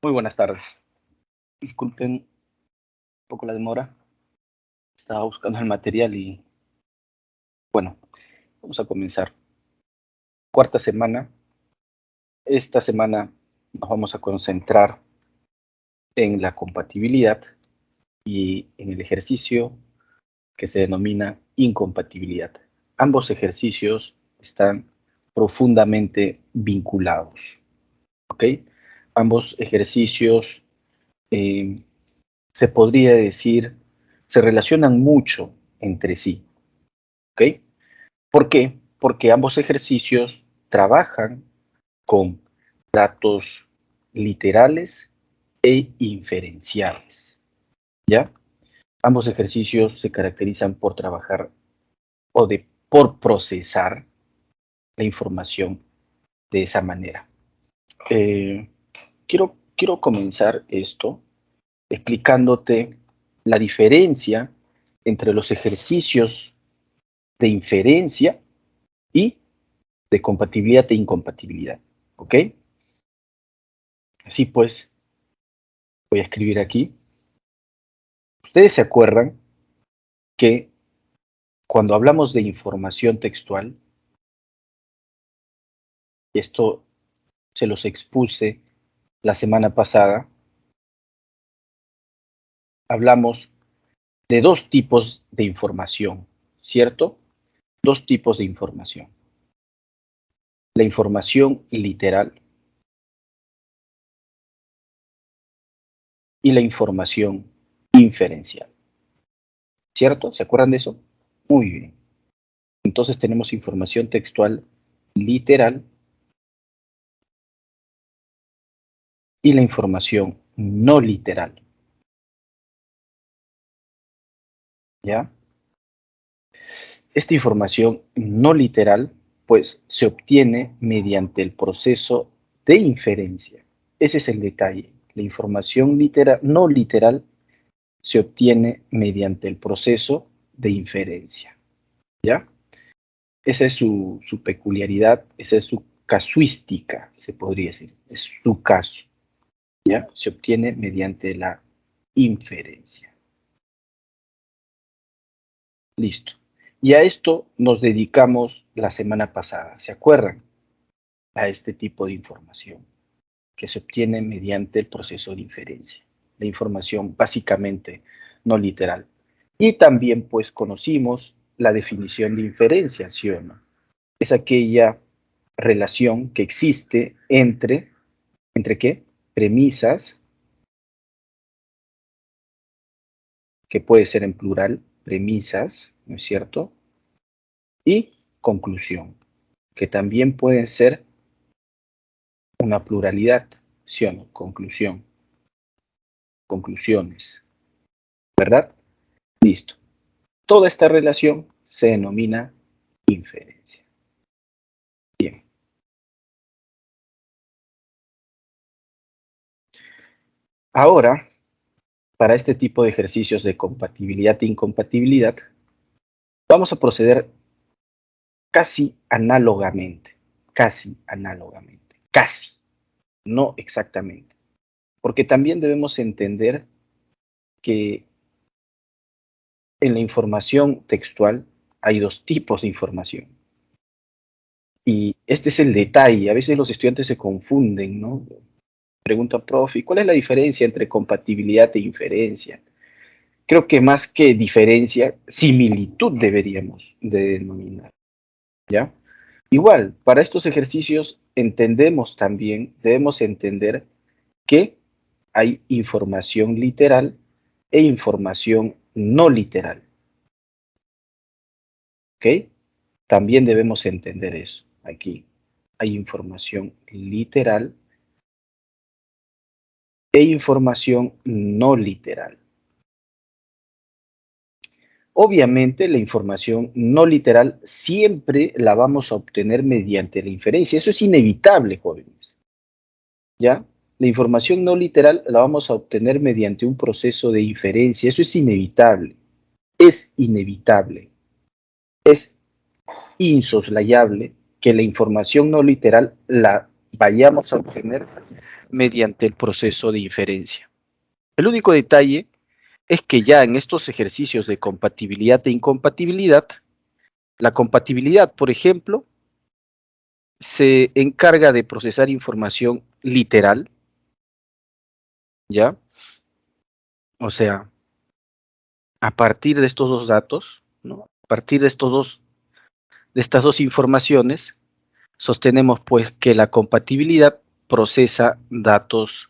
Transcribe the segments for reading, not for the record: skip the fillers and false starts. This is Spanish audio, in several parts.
Muy buenas tardes. Disculpen un poco la demora. Estaba buscando el material y bueno, vamos a comenzar. Cuarta semana. Esta semana nos vamos a concentrar en la compatibilidad y en el ejercicio que se denomina incompatibilidad. Ambos ejercicios están profundamente vinculados. ¿Ok? Ambos ejercicios se podría decir se relacionan mucho entre sí. ¿Ok? ¿Por qué? Porque ambos ejercicios trabajan con datos literales e inferenciales, ¿ya? Ambos ejercicios se caracterizan por trabajar por procesar la información de esa manera. Quiero comenzar esto explicándote la diferencia entre los ejercicios de inferencia y de compatibilidad e incompatibilidad, ¿ok? Así pues, voy a escribir aquí. Ustedes se acuerdan que cuando hablamos de información textual, esto se los expuse la semana pasada, hablamos de dos tipos de información, ¿cierto? Dos tipos de información. La información literal y la información inferencial, ¿cierto? ¿Se acuerdan de eso? Muy bien. Entonces tenemos información textual literal y la información no literal, ¿ya? Esta información no literal, pues, se obtiene mediante el proceso de inferencia. Ese es el detalle. La información no literal se obtiene mediante el proceso de inferencia, ¿ya? Esa es su peculiaridad, esa es su casuística, se podría decir. Es su caso, ¿ya? Se obtiene mediante la inferencia. Listo. Y a esto nos dedicamos la semana pasada, ¿se acuerdan? A este tipo de información que se obtiene mediante el proceso de inferencia. La información básicamente no literal. Y también pues conocimos la definición de inferencia, ¿sí o no? Es aquella relación que existe ¿entre qué? Premisas, que puede ser en plural, premisas, ¿no es cierto? Y conclusión, que también pueden ser una pluralidad, ¿sí o no? Conclusión, conclusiones, ¿verdad? Listo. Toda esta relación se denomina inferencia. Bien. Ahora, para este tipo de ejercicios de compatibilidad e incompatibilidad, vamos a proceder casi análogamente, casi, no exactamente. Porque también debemos entender que en la información textual hay dos tipos de información. Y este es el detalle. A veces los estudiantes se confunden, ¿no? Pregunta, profe, ¿cuál es la diferencia entre compatibilidad e inferencia? Creo que más que diferencia, similitud deberíamos de denominar, ¿ya? Igual, para estos ejercicios debemos entender que hay información literal e información no literal, ¿ok? También debemos entender eso. Aquí hay información literal e información no literal. Obviamente, la información no literal siempre la vamos a obtener mediante la inferencia. Eso es inevitable, jóvenes. ¿Ya? La información no literal la vamos a obtener mediante un proceso de inferencia. Eso es inevitable. Es inevitable. Es insoslayable que la información no literal la vayamos a obtener mediante el proceso de inferencia. El único detalle es que ya en estos ejercicios de compatibilidad e incompatibilidad, la compatibilidad, por ejemplo, se encarga de procesar información literal, ¿ya? O sea, a partir de estos dos datos, ¿no? A partir de estas dos informaciones, sostenemos pues que la compatibilidad procesa datos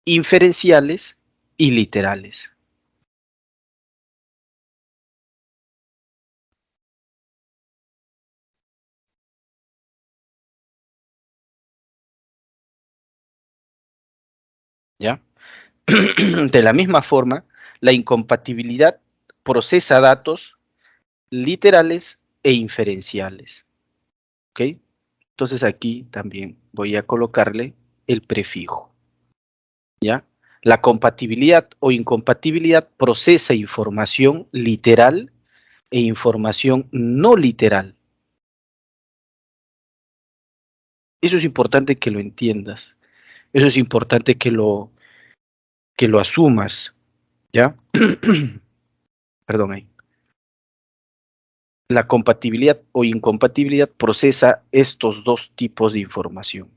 inferenciales y literales. ¿Ya? De la misma forma, la incompatibilidad procesa datos literales e inferenciales. ¿Ok? Entonces aquí también voy a colocarle el prefijo. ¿Ya? La compatibilidad o incompatibilidad procesa información literal e información no literal. Eso es importante que lo entiendas. Eso es importante que lo asumas. ¿Ya? Perdón ahí. La compatibilidad o incompatibilidad procesa estos dos tipos de información.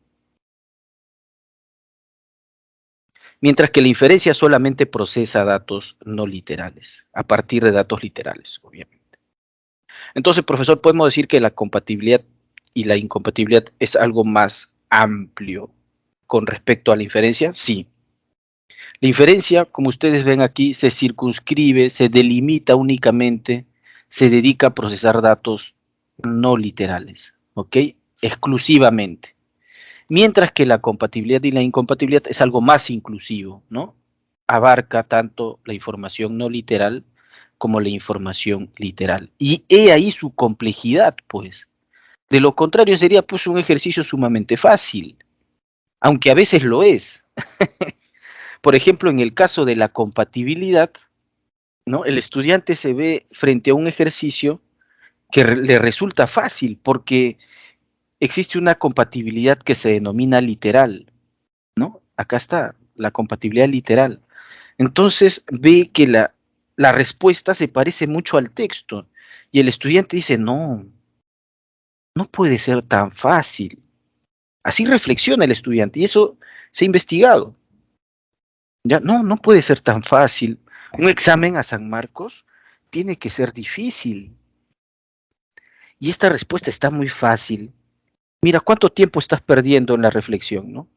Mientras que la inferencia solamente procesa datos no literales, a partir de datos literales, obviamente. Entonces, profesor, podemos decir que la compatibilidad y la incompatibilidad es algo más amplio con respecto a la inferencia. Sí. La inferencia, como ustedes ven aquí, se circunscribe, se delimita únicamente, se dedica a procesar datos no literales, ¿ok? Exclusivamente. Mientras que la compatibilidad y la incompatibilidad es algo más inclusivo, ¿no? Abarca tanto la información no literal como la información literal. Y he ahí su complejidad, pues. De lo contrario sería pues un ejercicio sumamente fácil, aunque a veces lo es. Por ejemplo, en el caso de la compatibilidad, ¿no? El estudiante se ve frente a un ejercicio que le resulta fácil porque existe una compatibilidad que se denomina literal, ¿no? Acá está, la compatibilidad literal. Entonces ve que la respuesta se parece mucho al texto y el estudiante dice, no, no puede ser tan fácil. Así reflexiona el estudiante y eso se ha investigado. Ya, no, no puede ser tan fácil. Un examen a San Marcos tiene que ser difícil. Y esta respuesta está muy fácil. Mira, ¿cuánto tiempo estás perdiendo en la reflexión, no?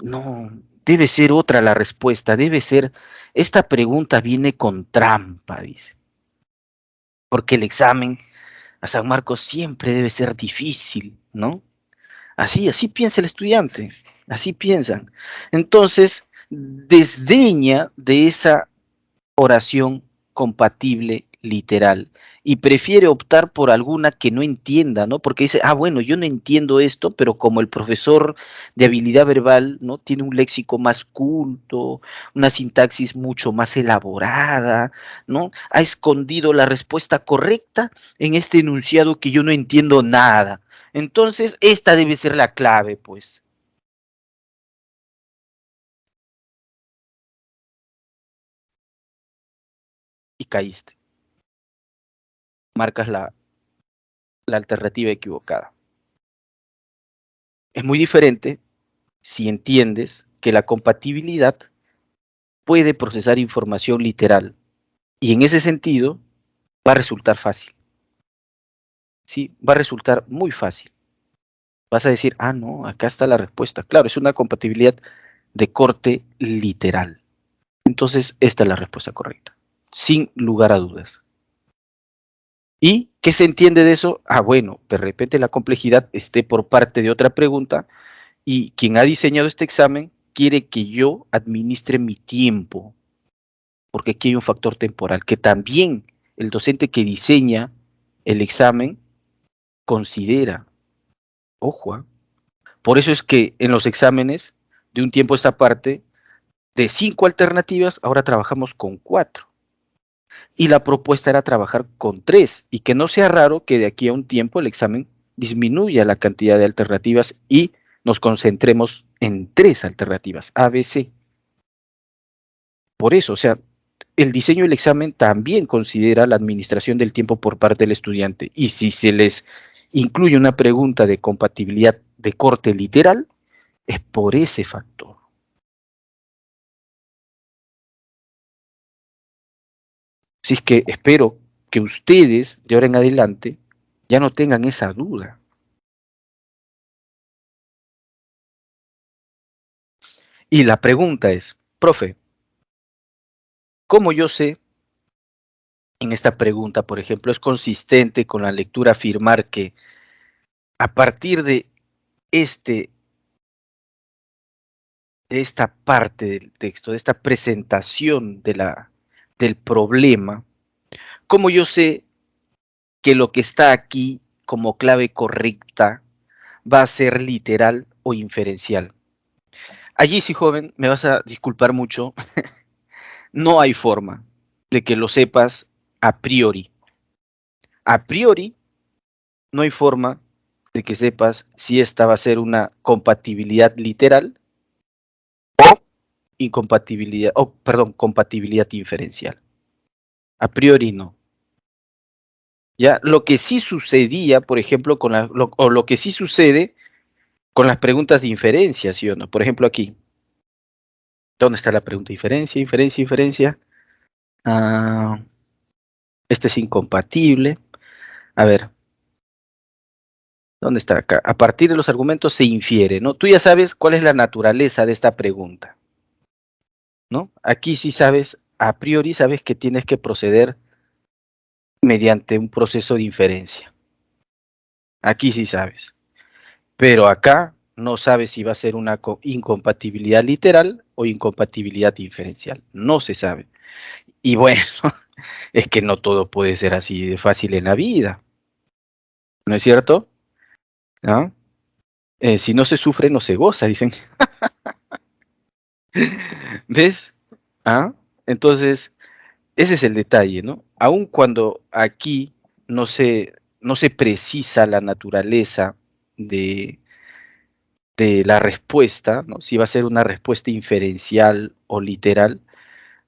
No, debe ser otra la respuesta, debe ser, esta pregunta viene con trampa, dice. Porque el examen a San Marcos siempre debe ser difícil, ¿no? Así piensa el estudiante, así piensan. Entonces, desdeña de esa oración compatible literal y prefiere optar por alguna que no entienda, ¿no? Porque dice, bueno, yo no entiendo esto, pero como el profesor de habilidad verbal, ¿no? Tiene un léxico más culto, una sintaxis mucho más elaborada, ¿no? Ha escondido la respuesta correcta en este enunciado que yo no entiendo nada. Entonces, esta debe ser la clave, pues. Y caíste. Marcas la alternativa equivocada. Es muy diferente si entiendes que la compatibilidad puede procesar información literal y en ese sentido va a resultar fácil. Sí, va a resultar muy fácil. Vas a decir, no, acá está la respuesta. Claro, es una compatibilidad de corte literal. Entonces, esta es la respuesta correcta, sin lugar a dudas. ¿Y qué se entiende de eso? Bueno, de repente la complejidad esté por parte de otra pregunta y quien ha diseñado este examen quiere que yo administre mi tiempo, porque aquí hay un factor temporal que también el docente que diseña el examen considera. Ojo, por eso es que en los exámenes, de un tiempo a esta parte, de 5 alternativas, ahora trabajamos con 4. Y la propuesta era trabajar con 3, y que no sea raro que de aquí a un tiempo el examen disminuya la cantidad de alternativas y nos concentremos en 3 alternativas, A, B, C. Por eso, o sea, el diseño del examen también considera la administración del tiempo por parte del estudiante. Y si se les incluye una pregunta de compatibilidad de corte literal, es por ese factor. Así es que espero que ustedes, de ahora en adelante, ya no tengan esa duda. Y la pregunta es, profe, ¿cómo yo sé en esta pregunta, por ejemplo, es consistente con la lectura afirmar que a partir este, de esta parte del texto, de esta presentación del problema, cómo yo sé que lo que está aquí como clave correcta va a ser literal o inferencial? Allí sí, joven, me vas a disculpar mucho, no hay forma de que lo sepas a priori. A priori, no hay forma de que sepas si esta va a ser una compatibilidad literal o incompatibilidad, o perdón, compatibilidad inferencial. A priori no. Ya, lo que sí sucedía, por ejemplo, o lo que sí sucede con las preguntas de inferencia, ¿sí o no? Por ejemplo, aquí. ¿Dónde está la pregunta? Inferencia, inferencia, inferencia. Ah, este es incompatible. A ver, ¿dónde está acá? A partir de los argumentos se infiere, ¿no? Tú ya sabes cuál es la naturaleza de esta pregunta, ¿no? Aquí sí sabes, a priori sabes que tienes que proceder mediante un proceso de inferencia. Aquí sí sabes. Pero acá no sabes si va a ser una incompatibilidad literal o incompatibilidad inferencial. No se sabe. Y bueno, es que no todo puede ser así de fácil en la vida, ¿no es cierto? ¿No? Si no se sufre, no se goza, dicen. ¿Ves? ¿Ah? Entonces, ese es el detalle, ¿no? Aun cuando aquí no se precisa la naturaleza de, de la respuesta, ¿no? Si va a ser una respuesta inferencial o literal,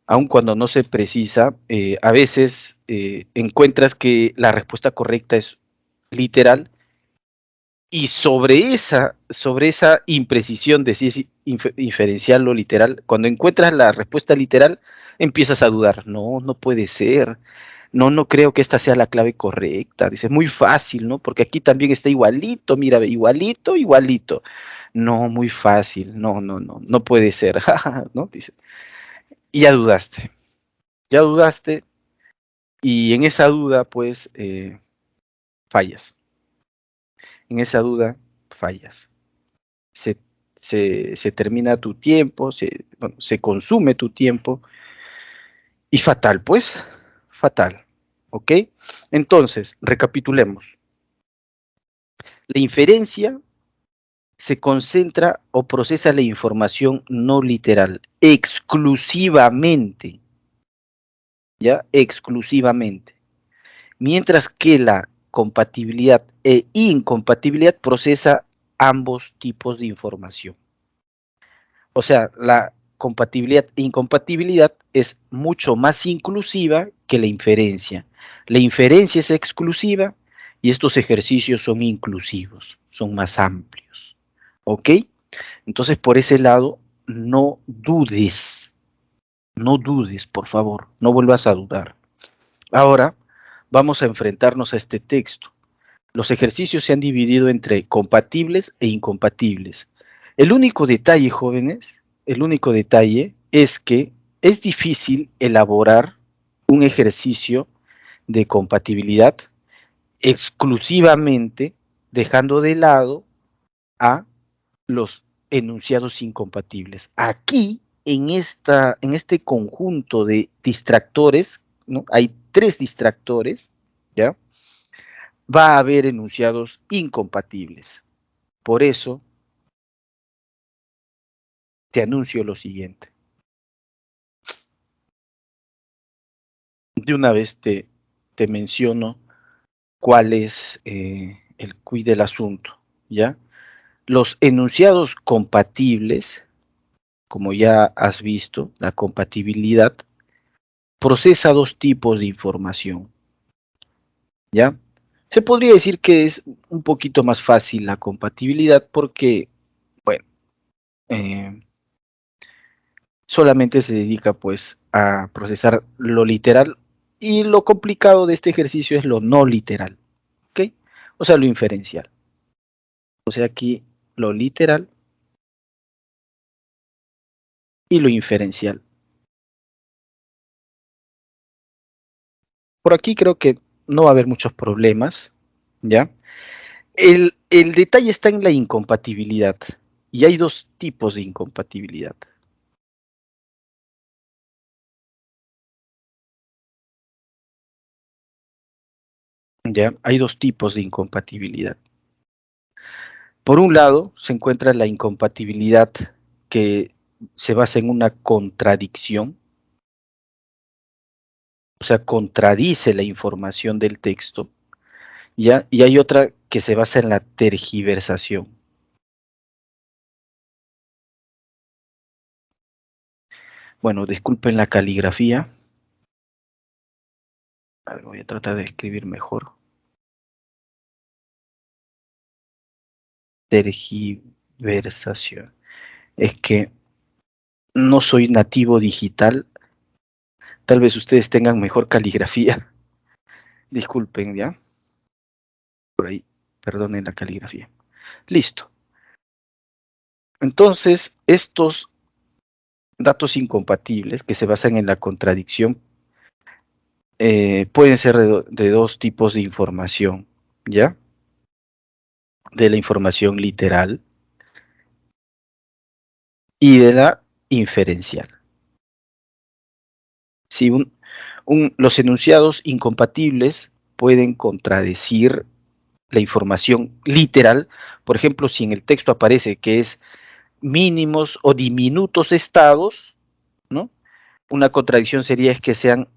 aun cuando no se precisa, a veces encuentras que la respuesta correcta es literal y sobre esa imprecisión de si es inferencial o literal, cuando encuentras la respuesta literal, empiezas a dudar, no, no puede ser, no, no creo que esta sea la clave correcta, dices, muy fácil, ¿no? Porque aquí también está igualito, mira, igualito, igualito. No, muy fácil, no, no, no, no puede ser, ¿no? Dice, y ya dudaste, y en esa duda, pues, fallas. En esa duda, fallas. Se, se termina tu tiempo, bueno, se consume tu tiempo, y fatal, pues, fatal. ¿Ok? Entonces, recapitulemos. La inferencia se concentra o procesa la información no literal exclusivamente, ¿ya? Exclusivamente. Mientras que la compatibilidad e incompatibilidad procesa ambos tipos de información. O sea, la compatibilidad e incompatibilidad es mucho más inclusiva que la inferencia. La inferencia es exclusiva y estos ejercicios son inclusivos, son más amplios. ¿Ok? Entonces, por ese lado, no dudes, por favor, no vuelvas a dudar. Ahora, vamos a enfrentarnos a este texto. Los ejercicios se han dividido entre compatibles e incompatibles. El único detalle, jóvenes, el único detalle es que es difícil elaborar un ejercicio de compatibilidad exclusivamente dejando de lado a los enunciados incompatibles. Aquí, en este conjunto de distractores, ¿no? Hay 3 distractores, ¿ya? Va a haber enunciados incompatibles. Por eso, te anuncio lo siguiente. De una vez te menciono cuál es el quid del asunto, ¿ya? Los enunciados compatibles, como ya has visto, la compatibilidad procesa dos tipos de información, ¿ya? Se podría decir que es un poquito más fácil la compatibilidad porque, bueno, eh, solamente se dedica pues a procesar lo literal y lo complicado de este ejercicio es lo no literal, ¿ok? O sea, lo inferencial. O sea, aquí lo literal y lo inferencial. Por aquí creo que no va a haber muchos problemas, ¿ya? El detalle está en la incompatibilidad y hay dos tipos de incompatibilidad. ¿Ya? Hay dos tipos de incompatibilidad. Por un lado, se encuentra la incompatibilidad que se basa en una contradicción, o sea, contradice la información del texto, ¿ya? Y hay otra que se basa en la tergiversación. Bueno, disculpen la caligrafía. A ver, voy a tratar de escribir mejor. Tergiversación. Es que no soy nativo digital. Tal vez ustedes tengan mejor caligrafía. Disculpen, ¿ya? Por ahí, perdonen la caligrafía. Listo. Entonces, estos datos incompatibles que se basan en la contradicción pueden ser de dos tipos de información, ¿ya? De la información literal y de la inferencial. Si los enunciados incompatibles pueden contradecir la información literal, por ejemplo, si en el texto aparece que es mínimos o diminutos estados, ¿no? Una contradicción sería es que sean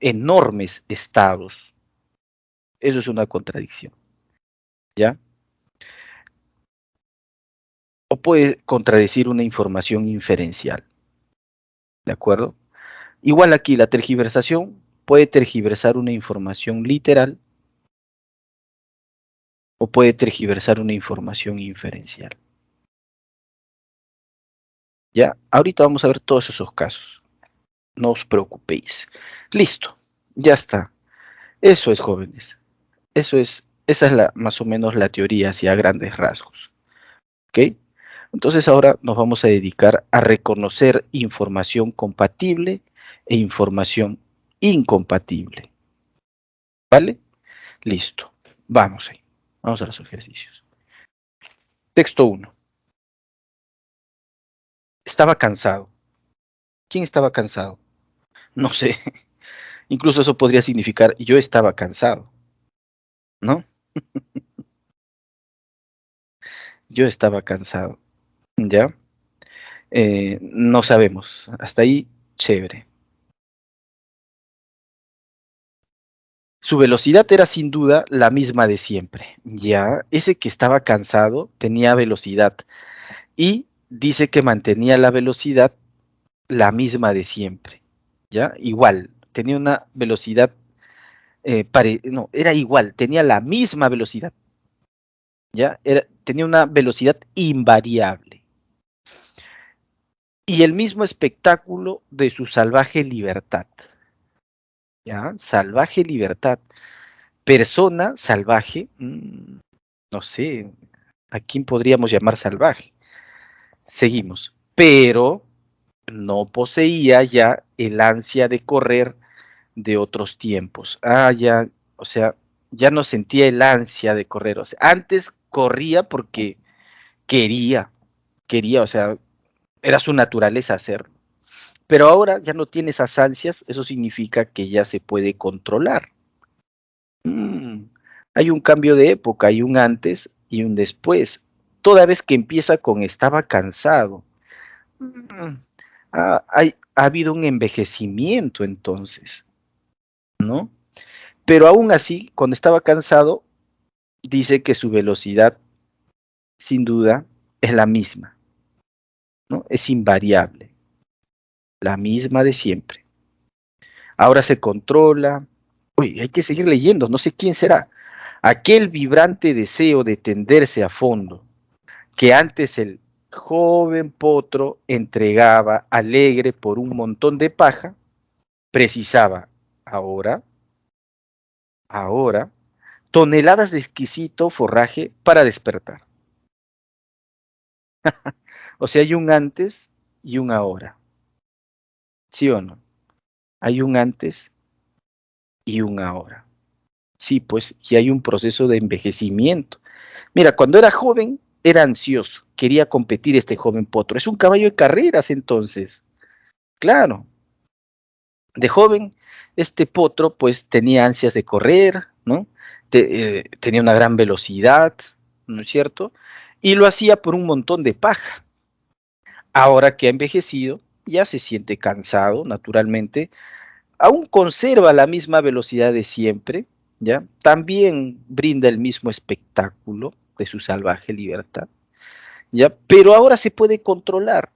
enormes estados. Eso es una contradicción, ¿ya? O puede contradecir una información inferencial, ¿de acuerdo? Igual aquí la tergiversación puede tergiversar una información literal o puede tergiversar una información inferencial. ¿Ya? Ahorita vamos a ver todos esos casos. No os preocupéis. Listo, ya está. Eso es, jóvenes. Esa es más o menos la teoría hacia grandes rasgos. ¿Ok? Entonces ahora nos vamos a dedicar a reconocer información compatible e información incompatible. ¿Vale? Listo. Vamos ahí. Vamos a los ejercicios. Texto 1. Estaba cansado. ¿Quién estaba cansado? No sé. Incluso eso podría significar yo estaba cansado, ¿no? Yo estaba cansado. ¿Ya? No sabemos. Hasta ahí, chévere. Su velocidad era sin duda la misma de siempre. Ya, ese que estaba cansado tenía velocidad y dice que mantenía la velocidad la misma de siempre. Ya, igual, tenía una velocidad, no, era igual, tenía la misma velocidad. Ya, tenía una velocidad invariable. Y el mismo espectáculo de su salvaje libertad. Ya, salvaje libertad. Persona salvaje, no sé, ¿a quién podríamos llamar salvaje? Seguimos. Pero no poseía ya el ansia de correr de otros tiempos. Ya, o sea, ya no sentía el ansia de correr. O sea, antes corría porque quería, o sea, era su naturaleza hacerlo. Pero ahora ya no tiene esas ansias, eso significa que ya se puede controlar. Hay un cambio de época, hay un antes y un después. Toda vez que empieza con estaba cansado, mm, ha habido un envejecimiento entonces, ¿no? Pero aún así, cuando estaba cansado, dice que su velocidad sin duda, es la misma, ¿no? Es invariable, la misma de siempre. Ahora se controla. Uy, hay que seguir leyendo, no sé quién será. Aquel vibrante deseo de tenderse a fondo, que antes el joven potro entregaba alegre por un montón de paja, precisaba ahora, toneladas de exquisito forraje para despertar. O sea, hay un antes y un ahora, ¿sí o no? Hay un antes y un ahora. Sí, pues, y hay un proceso de envejecimiento. Mira, cuando era joven, era ansioso, quería competir este joven potro. Es un caballo de carreras entonces, claro. De joven, este potro pues tenía ansias de correr, ¿no? Tenía una gran velocidad, ¿no es cierto? Y lo hacía por un montón de paja. Ahora que ha envejecido, ya se siente cansado, naturalmente, aún conserva la misma velocidad de siempre, ¿ya? También brinda el mismo espectáculo de su salvaje libertad, ¿ya? Pero ahora se puede controlar,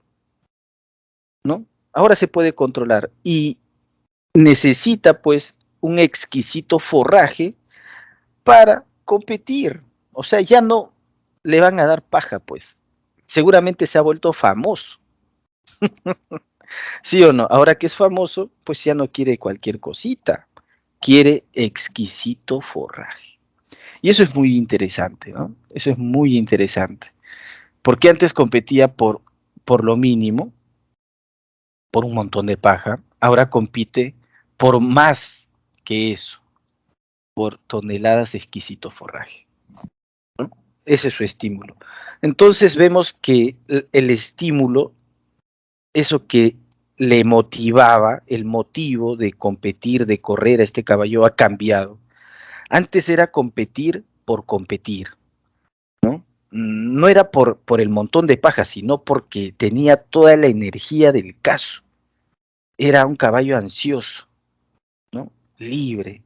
¿no? Ahora se puede controlar y necesita pues un exquisito forraje para competir. O sea, ya no le van a dar paja, pues. Seguramente se ha vuelto famoso, ¿sí o no? Ahora que es famoso, pues ya no quiere cualquier cosita, quiere exquisito forraje. Y eso es muy interesante, ¿no? Eso es muy interesante. Porque antes competía por lo mínimo, por un montón de paja, ahora compite por más que eso, por toneladas de exquisito forraje. Ese es su estímulo. Entonces vemos que el estímulo, eso que le motivaba, el motivo de competir, de correr a este caballo ha cambiado. Antes era competir, ¿no? No era por el montón de paja, sino porque tenía toda la energía del caso. Era un caballo ansioso, ¿no? Libre.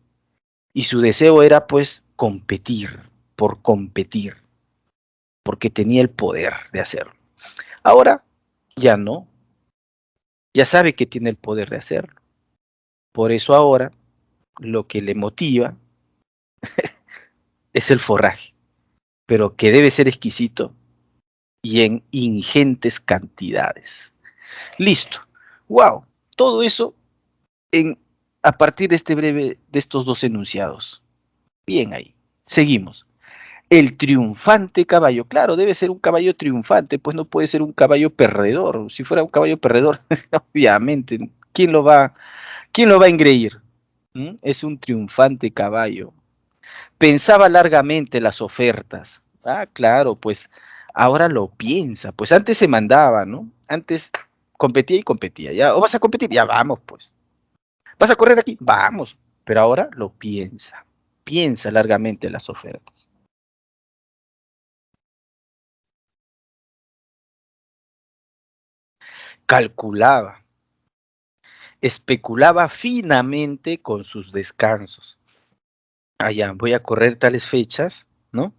Y su deseo era pues competir, porque tenía el poder de hacerlo. Ahora ya no, ya sabe que tiene el poder de hacerlo. Por eso ahora lo que le motiva es el forraje, pero que debe ser exquisito y en ingentes cantidades. Listo. Wow. Todo eso en, a partir de este breve, de estos dos enunciados. Bien ahí. Seguimos. El triunfante caballo, claro, debe ser un caballo triunfante, pues no puede ser un caballo perdedor. Si fuera un caballo perdedor, obviamente, quién lo va a engreír? ¿Mm? Es un triunfante caballo. Pensaba largamente las ofertas. Ah, claro, pues ahora lo piensa. Pues antes se mandaba, ¿no? Antes competía y competía. Ya, o vas a competir, ya vamos, pues. ¿Vas a correr aquí? Vamos. Pero ahora lo piensa. Piensa largamente las ofertas. Calculaba, especulaba finamente con sus descansos. Ah, ya, voy a correr tales fechas, ¿no?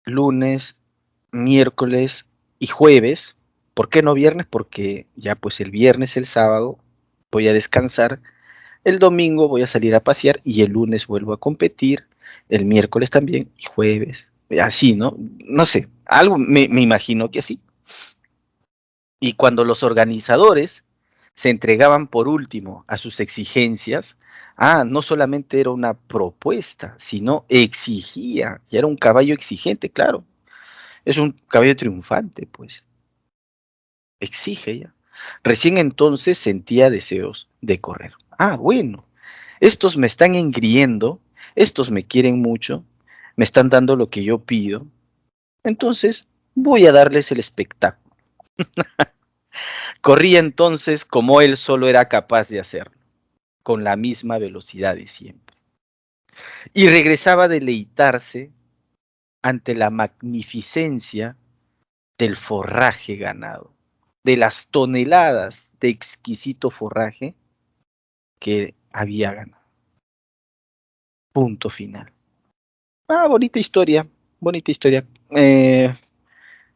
Lunes, miércoles y jueves. ¿Por qué no viernes? Porque ya pues el viernes, el sábado voy a descansar, el domingo voy a salir a pasear y el lunes vuelvo a competir, el miércoles también y jueves. Así, ¿no? No sé, algo me imagino que así. Y cuando los organizadores se entregaban por último a sus exigencias, no solamente era una propuesta, sino exigía, y era un caballo exigente, claro, es un caballo triunfante, pues, exige ya. Recién entonces sentía deseos de correr. Bueno, estos me están engriendo, estos me quieren mucho, me están dando lo que yo pido, entonces voy a darles el espectáculo. Corría entonces como él solo era capaz de hacerlo, con la misma velocidad de siempre. Y regresaba a deleitarse ante la magnificencia del forraje ganado, de las toneladas de exquisito forraje que había ganado. Punto final. Bonita historia, bonita historia.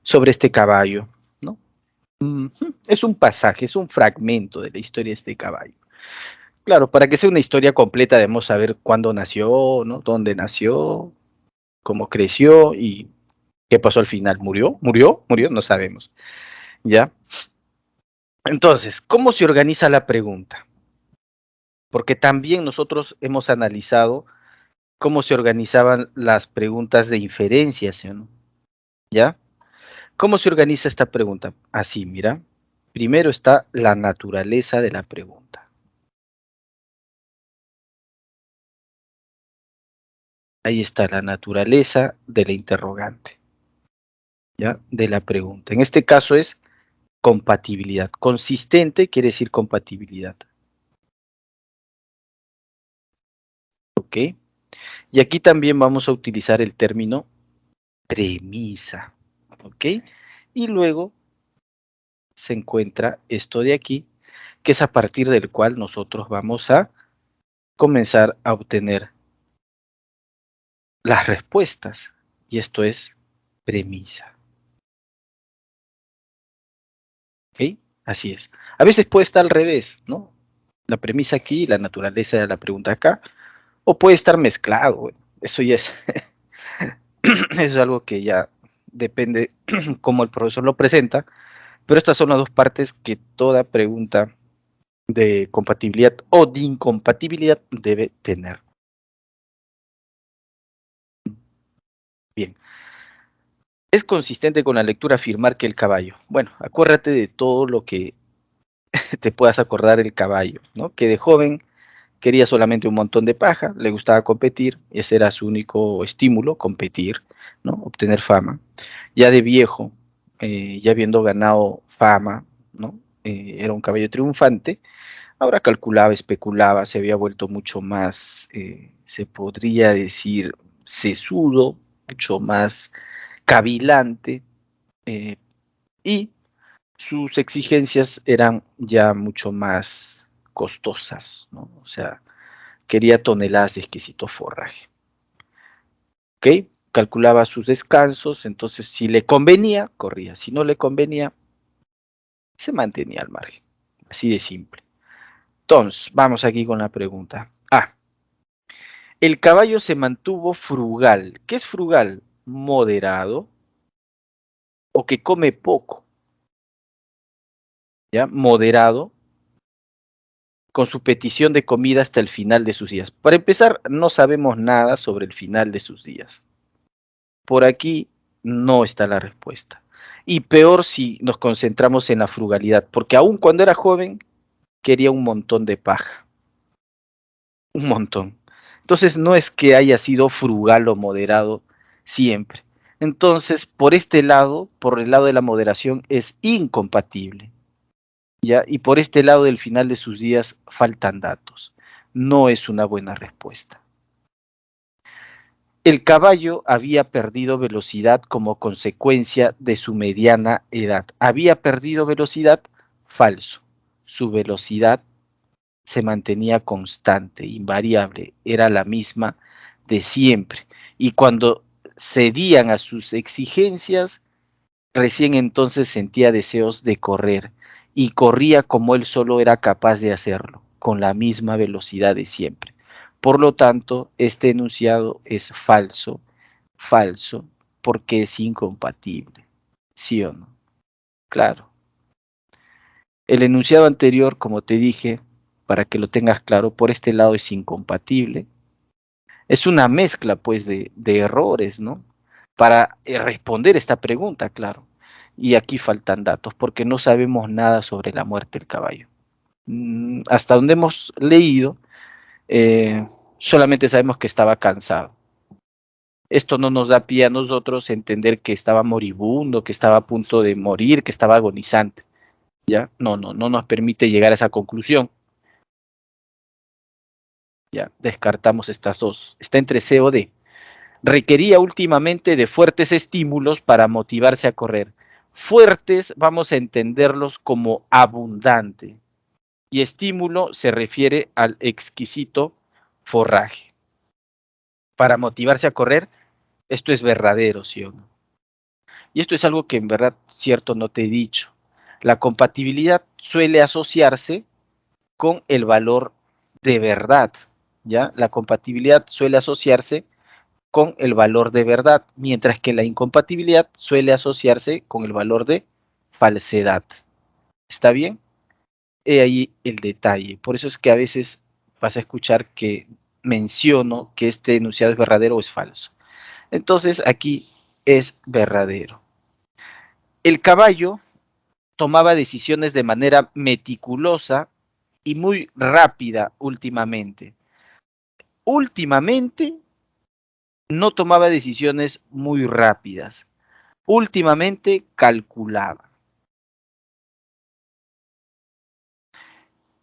sobre este caballo, ¿no? Es un pasaje, es un fragmento de la historia de este caballo. Claro, para que sea una historia completa debemos saber cuándo nació, ¿no? Dónde nació, cómo creció y qué pasó al final. ¿Murió? ¿Murió? ¿Murió? No sabemos. ¿Ya? Entonces, ¿cómo se organiza la pregunta? Porque también nosotros hemos analizado cómo se organizaban las preguntas de inferencia, ¿sí o no? ¿Ya? ¿Cómo se organiza esta pregunta? Así, mira. Primero está la naturaleza de la pregunta. Ahí está la naturaleza de la interrogante, ¿ya? De la pregunta. En este caso es compatibilidad. Consistente quiere decir compatibilidad. ¿Ok? Y aquí también vamos a utilizar el término premisa. ¿Ok? Y luego se encuentra esto de aquí, que es a partir del cual nosotros vamos a comenzar a obtener las respuestas. Y esto es premisa. ¿Ok? Así es. A veces puede estar al revés, ¿no? La premisa aquí, la naturaleza de la pregunta acá, o puede estar mezclado. Eso ya es, eso es algo que ya depende cómo el profesor lo presenta, pero estas son las dos partes que toda pregunta de compatibilidad o de incompatibilidad debe tener. Bien. Es consistente con la lectura afirmar que el caballo. Bueno, acuérdate de todo lo que te puedas acordar el caballo, ¿no? Que de joven quería solamente un montón de paja, le gustaba competir, ese era su único estímulo, competir, ¿no? Obtener fama. Ya de viejo, ya habiendo ganado fama, ¿no? Era un caballo triunfante, ahora calculaba, especulaba, se había vuelto mucho más, se podría decir, sesudo, mucho más cavilante, eh, y sus exigencias eran ya mucho más costosas, ¿no? O sea, quería toneladas de exquisito forraje. ¿Ok? Calculaba sus descansos, entonces si le convenía, corría. Si no le convenía, se mantenía al margen. Así de simple. Entonces, vamos aquí con la pregunta. El caballo se mantuvo frugal. ¿Qué es frugal? Moderado o que come poco. ¿Ya? Moderado con su petición de comida hasta el final de sus días. Para empezar, no sabemos nada sobre el final de sus días. Por aquí no está la respuesta. Y peor si nos concentramos en la frugalidad, porque aun cuando era joven quería un montón de paja, un montón. Entonces no es que haya sido frugal o moderado siempre. Entonces, por este lado, por el lado de la moderación, es incompatible. ¿Ya? Y por este lado del final de sus días faltan datos. No es una buena respuesta. El caballo había perdido velocidad como consecuencia de su mediana edad. Había perdido velocidad, falso. Su velocidad se mantenía constante, invariable, era la misma de siempre. Y cuando cedían a sus exigencias, recién entonces sentía deseos de correr y corría como él solo era capaz de hacerlo, con la misma velocidad de siempre. Por lo tanto, este enunciado es falso, falso, porque es incompatible. ¿Sí o no? Claro. El enunciado anterior, como te dije, para que lo tengas claro, por este lado es incompatible. Es una mezcla, pues, de errores, ¿no? Para responder esta pregunta, claro. Y aquí faltan datos, porque no sabemos nada sobre la muerte del caballo. Hasta donde hemos leído, solamente sabemos que estaba cansado. Esto no nos da pie a nosotros entender que estaba moribundo, que estaba a punto de morir, que estaba agonizante. ¿Ya? No nos permite llegar a esa conclusión. Ya, descartamos estas dos. Está entre C o D. Requería últimamente de fuertes estímulos para motivarse a correr. Fuertes vamos a entenderlos como abundante. Y estímulo se refiere al exquisito forraje. Para motivarse a correr, esto es verdadero, ¿sí o no? Y esto es algo que en verdad, cierto, no te he dicho. La compatibilidad suele asociarse con el valor de verdad, ¿ya? La compatibilidad suele asociarse con el valor de verdad, mientras que la incompatibilidad suele asociarse con el valor de falsedad. ¿Está bien? He ahí el detalle. Por eso es que a veces vas a escuchar que menciono que este enunciado es verdadero o es falso. Entonces aquí es verdadero. El caballo tomaba decisiones de manera meticulosa y muy rápida últimamente. Últimamente no tomaba decisiones muy rápidas. Últimamente calculaba,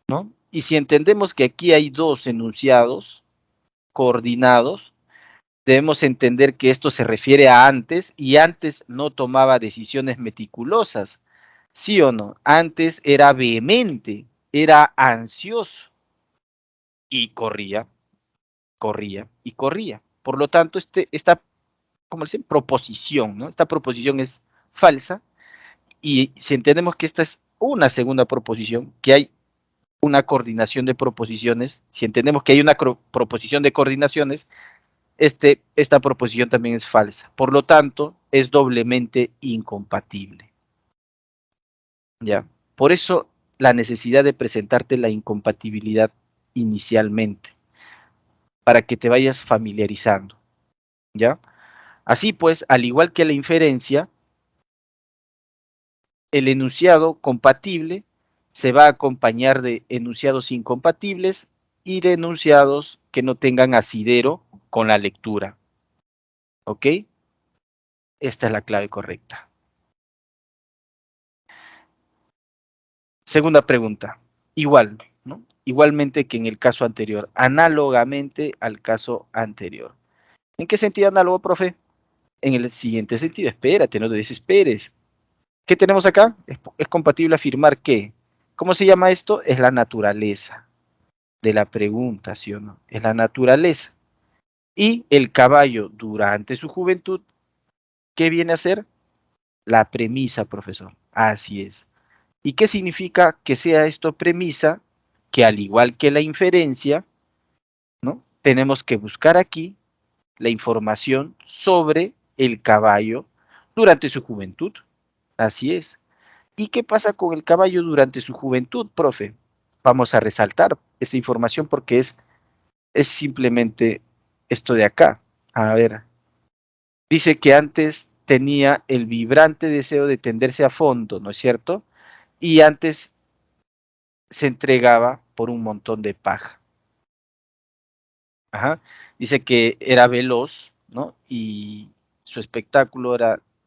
¿no? Y si entendemos que aquí hay dos enunciados coordinados, debemos entender que esto se refiere a antes y antes no tomaba decisiones meticulosas. ¿Sí o no? Antes era vehemente, era ansioso y corría, corría y corría. Por lo tanto, esta, como dicen, proposición, ¿no? Esta proposición es falsa y si entendemos que esta es una segunda proposición, que hay una coordinación de proposiciones, si entendemos que hay una proposición de coordinaciones, esta proposición también es falsa. Por lo tanto, es doblemente incompatible. ¿Ya? Por eso la necesidad de presentarte la incompatibilidad inicialmente, para que te vayas familiarizando. ¿Ya? Así pues, al igual que la inferencia, el enunciado compatible se va a acompañar de enunciados incompatibles y de enunciados que no tengan asidero con la lectura. ¿Ok? Esta es la clave correcta. Segunda pregunta. Igual, ¿no? Igualmente que en el caso anterior, análogamente al caso anterior. ¿En qué sentido análogo, profe? En el siguiente sentido. Espérate, no te desesperes. ¿Qué tenemos acá? Es compatible afirmar que. ¿Cómo se llama esto? Es la naturaleza de la pregunta, ¿sí o no? Es la naturaleza. Y el caballo durante su juventud, ¿qué viene a ser? La premisa, profesor. Así es. ¿Y qué significa que sea esto premisa? Que al igual que la inferencia, ¿no? Tenemos que buscar aquí la información sobre el caballo durante su juventud. Así es. ¿Y qué pasa con el caballo durante su juventud, profe? Vamos a resaltar esa información porque es simplemente esto de acá. A ver, dice que antes tenía el vibrante deseo de tenderse a fondo, ¿no es cierto? Y antes se entregaba por un montón de paja. Ajá. Dice que era veloz, ¿no? Y su espectáculo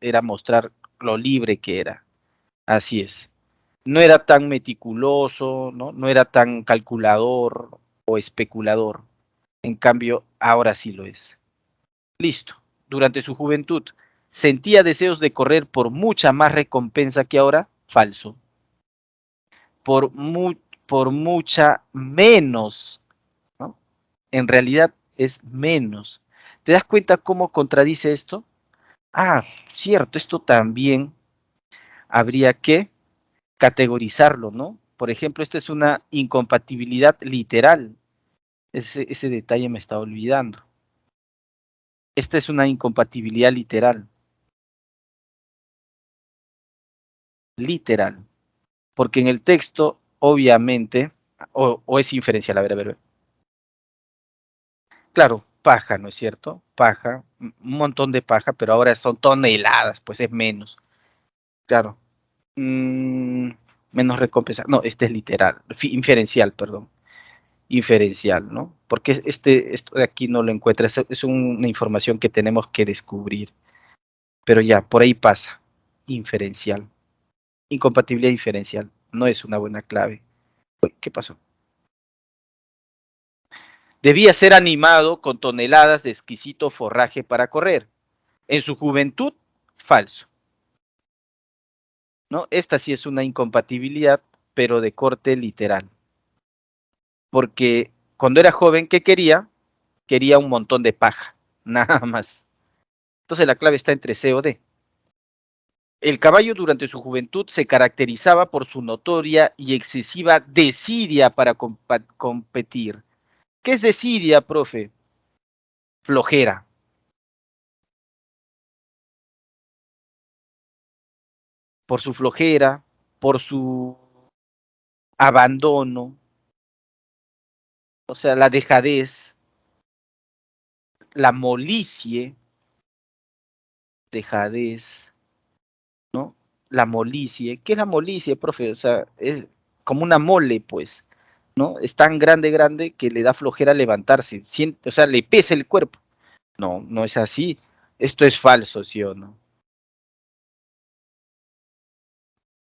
era mostrar lo libre que era. Así es. No era tan meticuloso, ¿no? No era tan calculador o especulador. En cambio, ahora sí lo es. Listo. Durante su juventud, ¿sentía deseos de correr por mucha más recompensa que ahora? Falso. Por, mu por mucha menos, ¿no? En realidad es menos. ¿Te das cuenta cómo contradice esto? Ah, cierto, esto también habría que categorizarlo, ¿no? Por ejemplo, esta es una incompatibilidad literal. Ese detalle me está olvidando. Esta es una incompatibilidad literal. Literal. Porque en el texto, obviamente, o es inferencial, a ver. Claro, paja, ¿no es cierto? Paja, un montón de paja, pero ahora son toneladas, pues es menos. Claro. Mm, menos recompensa. No, este es literal, inferencial, perdón. Inferencial, ¿no? Porque esto de aquí no lo encuentra, es una información que tenemos que descubrir. Pero ya, por ahí pasa. Inferencial. Incompatibilidad inferencial. No es una buena clave. Uy, ¿qué pasó? Debía ser animado con toneladas de exquisito forraje para correr. En su juventud, falso. ¿No? Esta sí es una incompatibilidad, pero de corte literal. Porque cuando era joven, ¿qué quería? Quería un montón de paja, nada más. Entonces la clave está entre C o D. El caballo durante su juventud se caracterizaba por su notoria y excesiva desidia para competir. ¿Qué es desidia, profe? Flojera. Por su flojera, por su abandono, o sea, la dejadez, la molicie, dejadez, ¿no? La molicie. ¿Qué es la molicie, profe? O sea, es como una mole, pues, ¿no? Es tan grande, grande, que le da flojera levantarse, siente, o sea, le pesa el cuerpo. No, no es así. Esto es falso, ¿sí o no?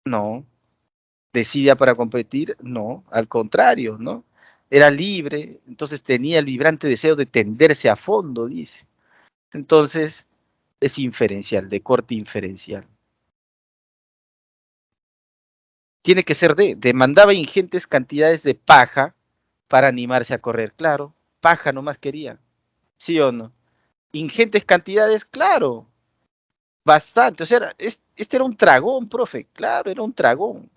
No. ¿Decidia para competir? No, al contrario, ¿no? Era libre, entonces tenía el vibrante deseo de tenderse a fondo, dice. Entonces, es inferencial, de corte inferencial. Tiene que ser demandaba ingentes cantidades de paja para animarse a correr, claro, paja nomás quería, ¿sí o no? Ingentes cantidades, claro, bastante, o sea, este era un tragón, profe, claro, era un tragón,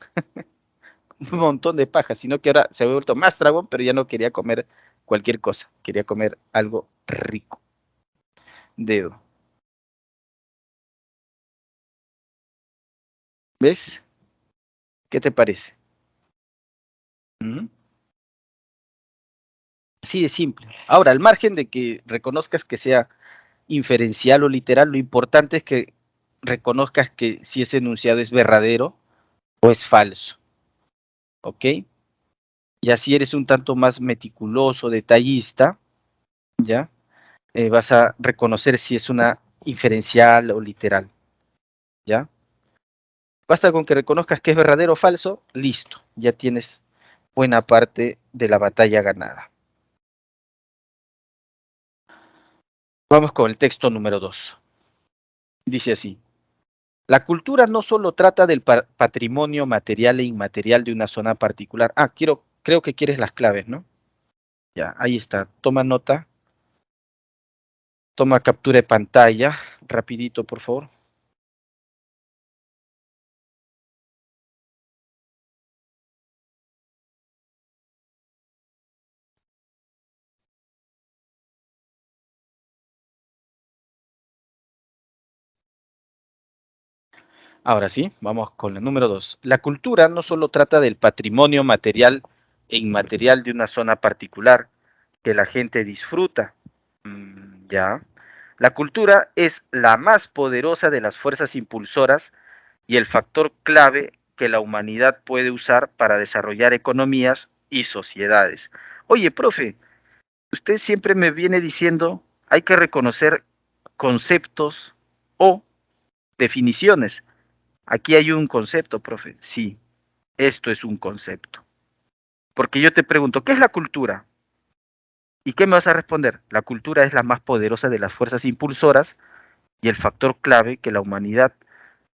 un montón de paja, sino que ahora se ha vuelto más tragón, pero ya no quería comer cualquier cosa, quería comer algo rico. Dedo, ¿ves? ¿Qué te parece? ¿Mm? Así de simple. Ahora, al margen de que reconozcas que sea inferencial o literal, lo importante es que reconozcas que si ese enunciado es verdadero o es falso, ¿ok? Y así eres un tanto más meticuloso, detallista, ¿ya? Vas a reconocer si es una inferencial o literal, ¿ya? Basta con que reconozcas que es verdadero o falso, listo, ya tienes buena parte de la batalla ganada. Vamos con el texto número 2. Dice así: la cultura no solo trata del patrimonio material e inmaterial de una zona particular. Creo que quieres las claves, ¿no? Ya, ahí está. Toma nota, toma captura de pantalla, rapidito, por favor. Ahora sí, vamos con el número 2. La cultura no solo trata del patrimonio material e inmaterial de una zona particular que la gente disfruta. Ya. La cultura es la más poderosa de las fuerzas impulsoras y el factor clave que la humanidad puede usar para desarrollar economías y sociedades. Oye, profe, usted siempre me viene diciendo hay que reconocer conceptos o definiciones. Aquí hay un concepto, profe. Sí, esto es un concepto. Porque yo te pregunto, ¿qué es la cultura? ¿Y qué me vas a responder? La cultura es la más poderosa de las fuerzas impulsoras y el factor clave que la humanidad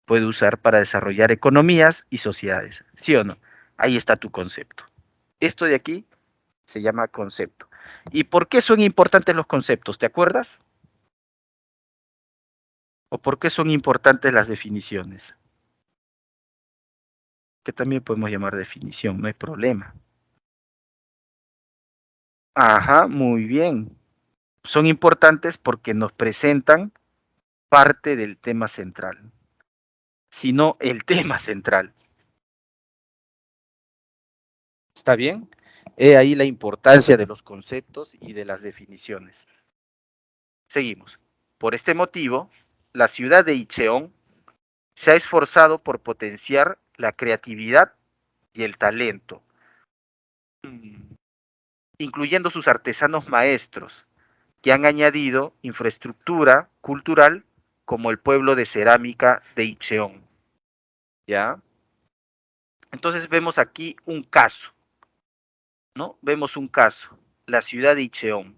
puede usar para desarrollar economías y sociedades. ¿Sí o no? Ahí está tu concepto. Esto de aquí se llama concepto. ¿Y por qué son importantes los conceptos? ¿Te acuerdas? ¿O por qué son importantes las definiciones? Que también podemos llamar definición, no hay problema. Ajá, muy bien. Son importantes porque nos presentan parte del tema central, sino el tema central. ¿Está bien? He ahí la importancia de los conceptos y de las definiciones. Seguimos. Por este motivo, la ciudad de Incheon se ha esforzado por potenciar la creatividad y el talento, incluyendo sus artesanos maestros, que han añadido infraestructura cultural como el pueblo de cerámica de Incheon. ¿Ya? Entonces vemos aquí un caso, ¿no? Vemos un caso, la ciudad de Incheon.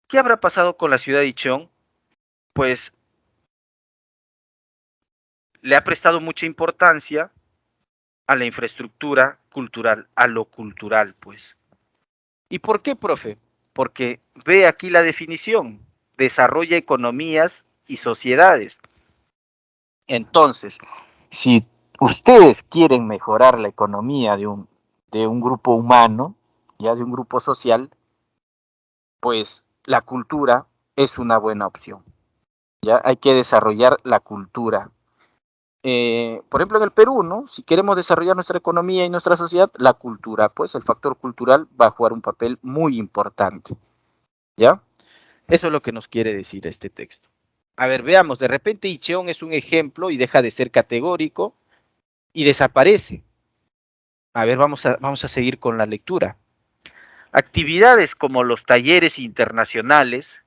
¿Qué habrá pasado con la ciudad de Incheon? Pues le ha prestado mucha importancia a la infraestructura cultural, a lo cultural, pues. ¿Y por qué, profe? Porque ve aquí la definición, desarrolla economías y sociedades. Entonces, si ustedes quieren mejorar la economía de un grupo humano, ya de un grupo social, pues la cultura es una buena opción. Ya hay que desarrollar la cultura. Por ejemplo, en el Perú, ¿no? Si queremos desarrollar nuestra economía y nuestra sociedad, la cultura, pues el factor cultural va a jugar un papel muy importante. ¿Ya? Eso es lo que nos quiere decir este texto. A ver, veamos, de repente Icheon es un ejemplo y deja de ser categórico y desaparece. A ver, vamos a seguir con la lectura. Actividades como los talleres internacionales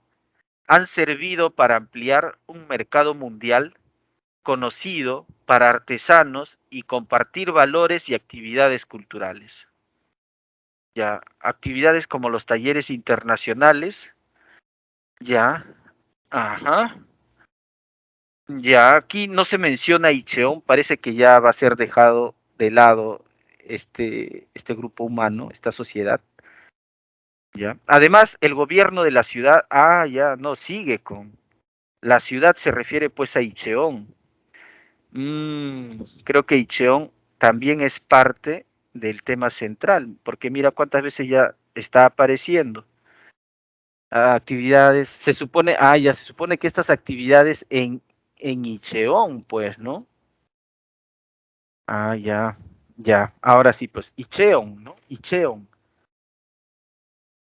han servido para ampliar un mercado mundial conocido para artesanos y compartir valores y actividades culturales. Ya, actividades como los talleres internacionales, ya, ajá. Ya, aquí no se menciona Icheon, parece que ya va a ser dejado de lado este grupo humano, esta sociedad. ¿Ya? Además, el gobierno de la ciudad, ya no sigue con. La ciudad se refiere pues a Icheon. Creo que Icheon también es parte del tema central, porque mira cuántas veces ya está apareciendo. Actividades, se supone que estas actividades en Icheon, pues, ¿no? Ya, ahora sí, pues, Icheon, ¿no? Icheon.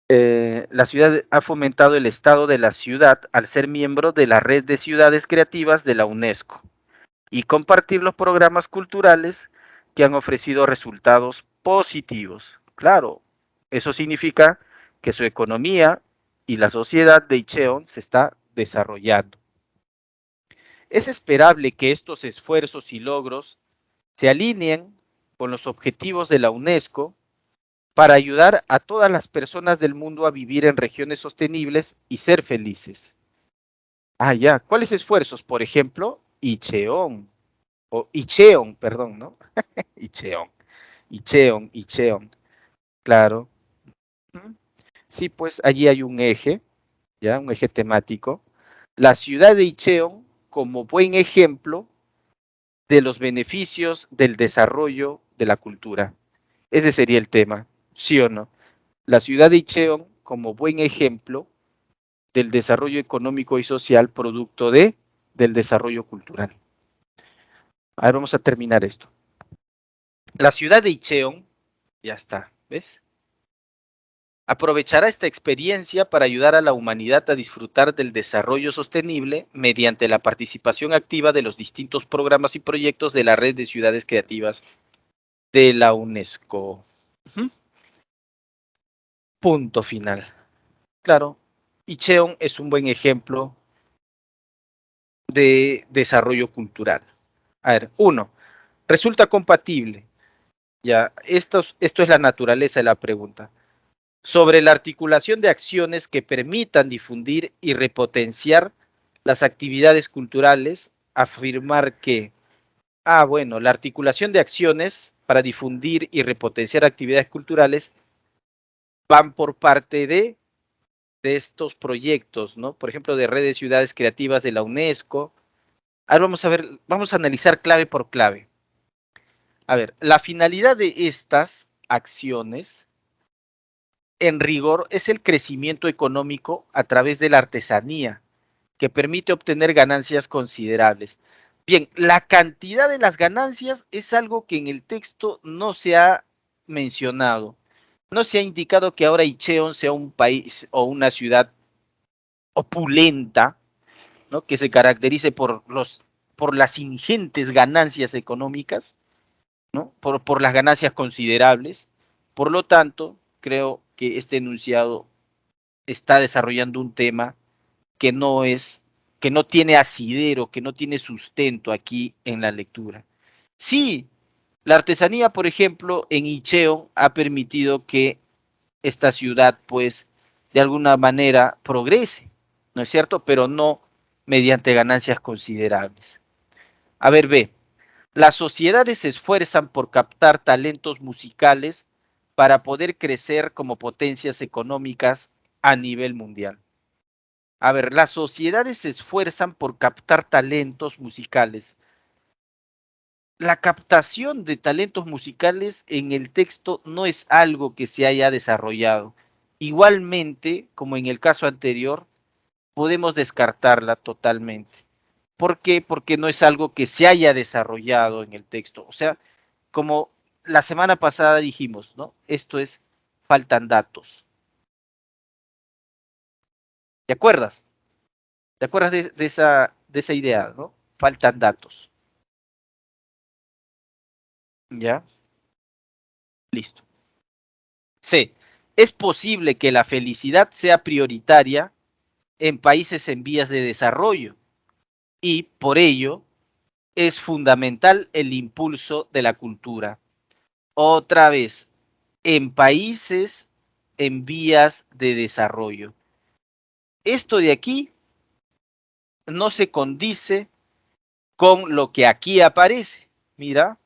La ciudad ha fomentado el estado de la ciudad al ser miembro de la red de ciudades creativas de la UNESCO y compartir los programas culturales que han ofrecido resultados positivos. Claro, eso significa que su economía y la sociedad de Icheon se está desarrollando. Es esperable que estos esfuerzos y logros se alineen con los objetivos de la UNESCO para ayudar a todas las personas del mundo a vivir en regiones sostenibles y ser felices. Ya. ¿Cuáles esfuerzos? Por ejemplo, Icheon, perdón, ¿no? Icheon, claro. Sí, pues allí hay un eje, ¿ya? Un eje temático. La ciudad de Icheon como buen ejemplo de los beneficios del desarrollo de la cultura. Ese sería el tema, ¿sí o no? La ciudad de Icheon como buen ejemplo del desarrollo económico y social producto del desarrollo cultural. A ver, vamos a terminar esto. La ciudad de Icheon, ya está, ¿ves? Aprovechará esta experiencia para ayudar a la humanidad a disfrutar del desarrollo sostenible mediante la participación activa de los distintos programas y proyectos de la red de ciudades creativas de la UNESCO. Punto final. Claro, Icheon es un buen ejemplo de desarrollo cultural. A ver, 1. Resulta compatible. Ya, esto es la naturaleza de la pregunta. Sobre la articulación de acciones que permitan difundir y repotenciar las actividades culturales, afirmar que, bueno, la articulación de acciones para difundir y repotenciar actividades culturales van por parte de estos proyectos, ¿no? Por ejemplo, de redes de ciudades creativas de la UNESCO. Ahora vamos a analizar clave por clave. A ver, la finalidad de estas acciones, en rigor, es el crecimiento económico a través de la artesanía, que permite obtener ganancias considerables. Bien, la cantidad de las ganancias es algo que en el texto no se ha mencionado. No se ha indicado que ahora Icheon sea un país o una ciudad opulenta, ¿no? Que se caracterice por las ingentes ganancias económicas, ¿no? Por las ganancias considerables. Por lo tanto, creo que este enunciado está desarrollando un tema que no tiene asidero, que no tiene sustento aquí en la lectura. Sí, la artesanía, por ejemplo, en Icheon ha permitido que esta ciudad, pues, de alguna manera progrese, ¿no es cierto? Pero no mediante ganancias considerables. A ver, ve, las sociedades se esfuerzan por captar talentos musicales para poder crecer como potencias económicas a nivel mundial. A ver, las sociedades se esfuerzan por captar talentos musicales. la captación de talentos musicales en el texto no es algo que se haya desarrollado. Igualmente, como en el caso anterior, podemos descartarla totalmente. ¿Por qué? Porque no es algo que se haya desarrollado en el texto. O sea, como la semana pasada dijimos, ¿no? Esto es, faltan datos. ¿Te acuerdas? ¿Te acuerdas de esa idea, ¿no? Faltan datos. ¿Ya? Listo. C. Es posible que la felicidad sea prioritaria en países en vías de desarrollo y por ello es fundamental el impulso de la cultura. Otra vez, en países en vías de desarrollo. Esto de aquí no se condice con lo que aquí aparece. Mira,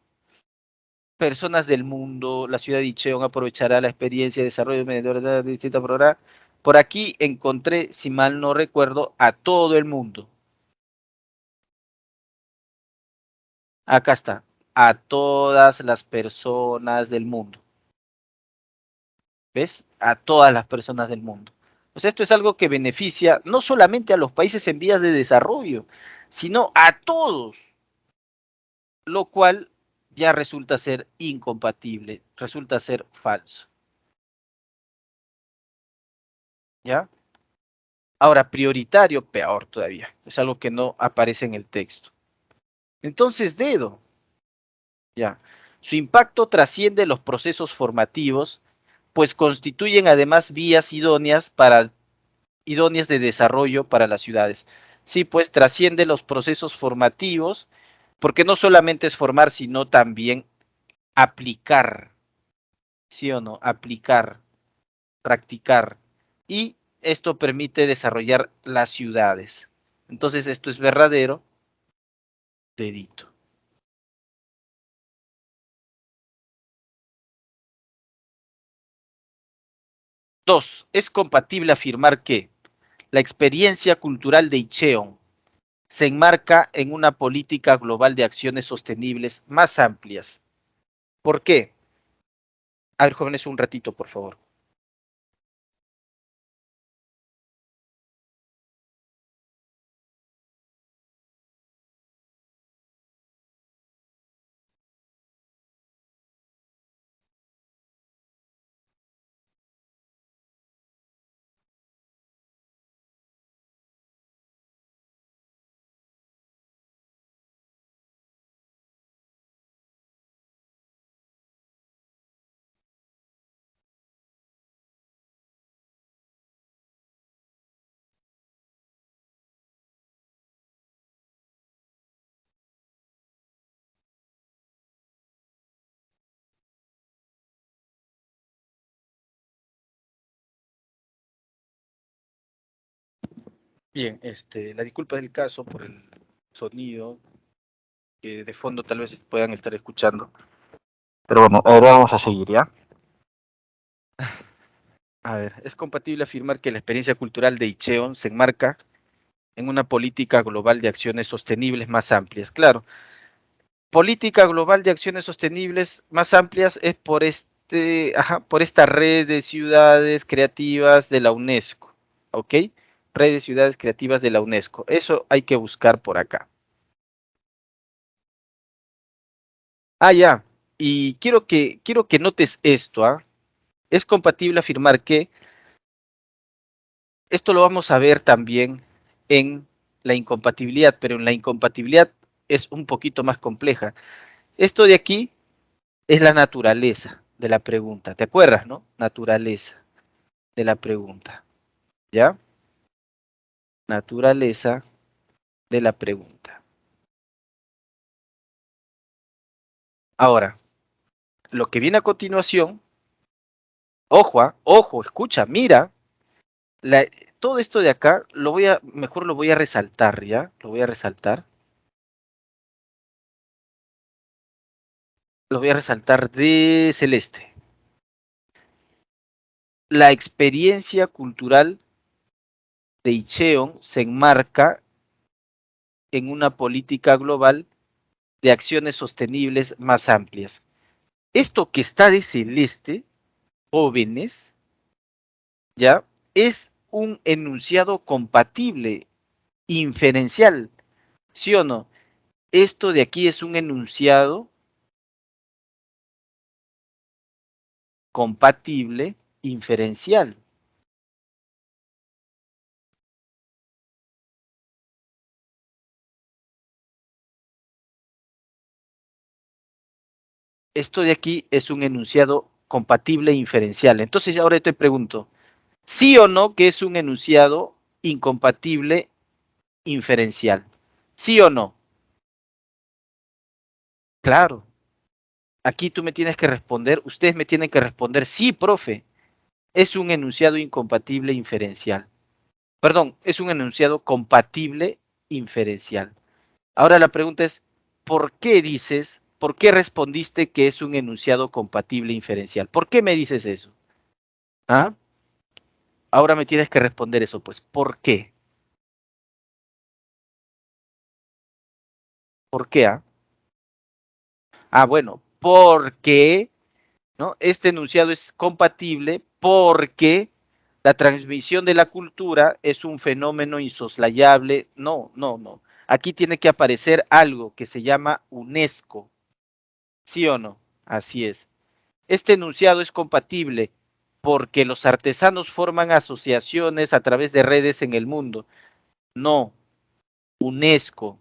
personas del mundo, la ciudad de Icheon aprovechará la experiencia de desarrollo de distintos programas. Por aquí encontré, si mal no recuerdo, a todo el mundo. Acá está, a todas las personas del mundo. ¿Ves? A todas las personas del mundo. O sea, esto es algo que beneficia no solamente a los países en vías de desarrollo, sino a todos, lo cual ya resulta ser incompatible, resulta ser falso. ¿Ya? Ahora, prioritario, peor todavía. Es algo que no aparece en el texto. Entonces, dedo, ya. Su impacto trasciende los procesos formativos, pues constituyen además vías idóneas de desarrollo para las ciudades. Sí, pues trasciende los procesos formativos, porque no solamente es formar, sino también aplicar, ¿sí o no? Aplicar, practicar. Y esto permite desarrollar las ciudades. Entonces, esto es verdadero, dedito. Dos, es compatible afirmar que la experiencia cultural de Icheon se enmarca en una política global de acciones sostenibles más amplias. ¿Por qué? A ver, jóvenes, un ratito, por favor. Bien, la disculpa del caso por el sonido que de fondo tal vez puedan estar escuchando. Pero bueno, ahora vamos a seguir, ¿ya? A ver, es compatible afirmar que la experiencia cultural de Icheon se enmarca en una política global de acciones sostenibles más amplias. Claro, política global de acciones sostenibles más amplias es por esta red de ciudades creativas de la UNESCO, ¿ok? Red de ciudades creativas de la UNESCO. Eso hay que buscar por acá. Ah, ya. Y quiero que notes esto, ¿ah? Es compatible afirmar que esto lo vamos a ver también en la incompatibilidad, pero en la incompatibilidad es un poquito más compleja. Esto de aquí es la naturaleza de la pregunta. ¿Te acuerdas, no? Naturaleza de la pregunta. ¿Ya? Naturaleza de la pregunta. Ahora, lo que viene a continuación, ojo, ojo, escucha, mira, la, todo esto de acá, mejor lo voy a resaltar, ¿ya? Lo voy a resaltar. Lo voy a resaltar de celeste. La experiencia cultural de Icheon se enmarca en una política global de acciones sostenibles más amplias. Esto que está de celeste, jóvenes, ya, es un enunciado compatible, inferencial, ¿sí o no? Esto de aquí es un enunciado compatible, inferencial. Esto de aquí es un enunciado compatible, inferencial. Entonces ahora te pregunto, ¿sí o no que es un enunciado incompatible, inferencial? ¿Sí o no? Claro. Aquí tú me tienes que responder, ustedes me tienen que responder, sí, profe, es un enunciado incompatible inferencial. Perdón, es un enunciado compatible inferencial. Ahora la pregunta es, ¿por qué dices, por qué respondiste que es un enunciado compatible inferencial? ¿Por qué me dices eso? ¿Ah? Ahora me tienes que responder eso, pues, ¿por qué? ¿Por qué? Bueno, porque, ¿no? Este enunciado es compatible porque la transmisión de la cultura es un fenómeno insoslayable. No, no, no. Aquí tiene que aparecer algo que se llama UNESCO. ¿Sí o no? Así es. Este enunciado es compatible porque los artesanos forman asociaciones a través de redes en el mundo. No, UNESCO.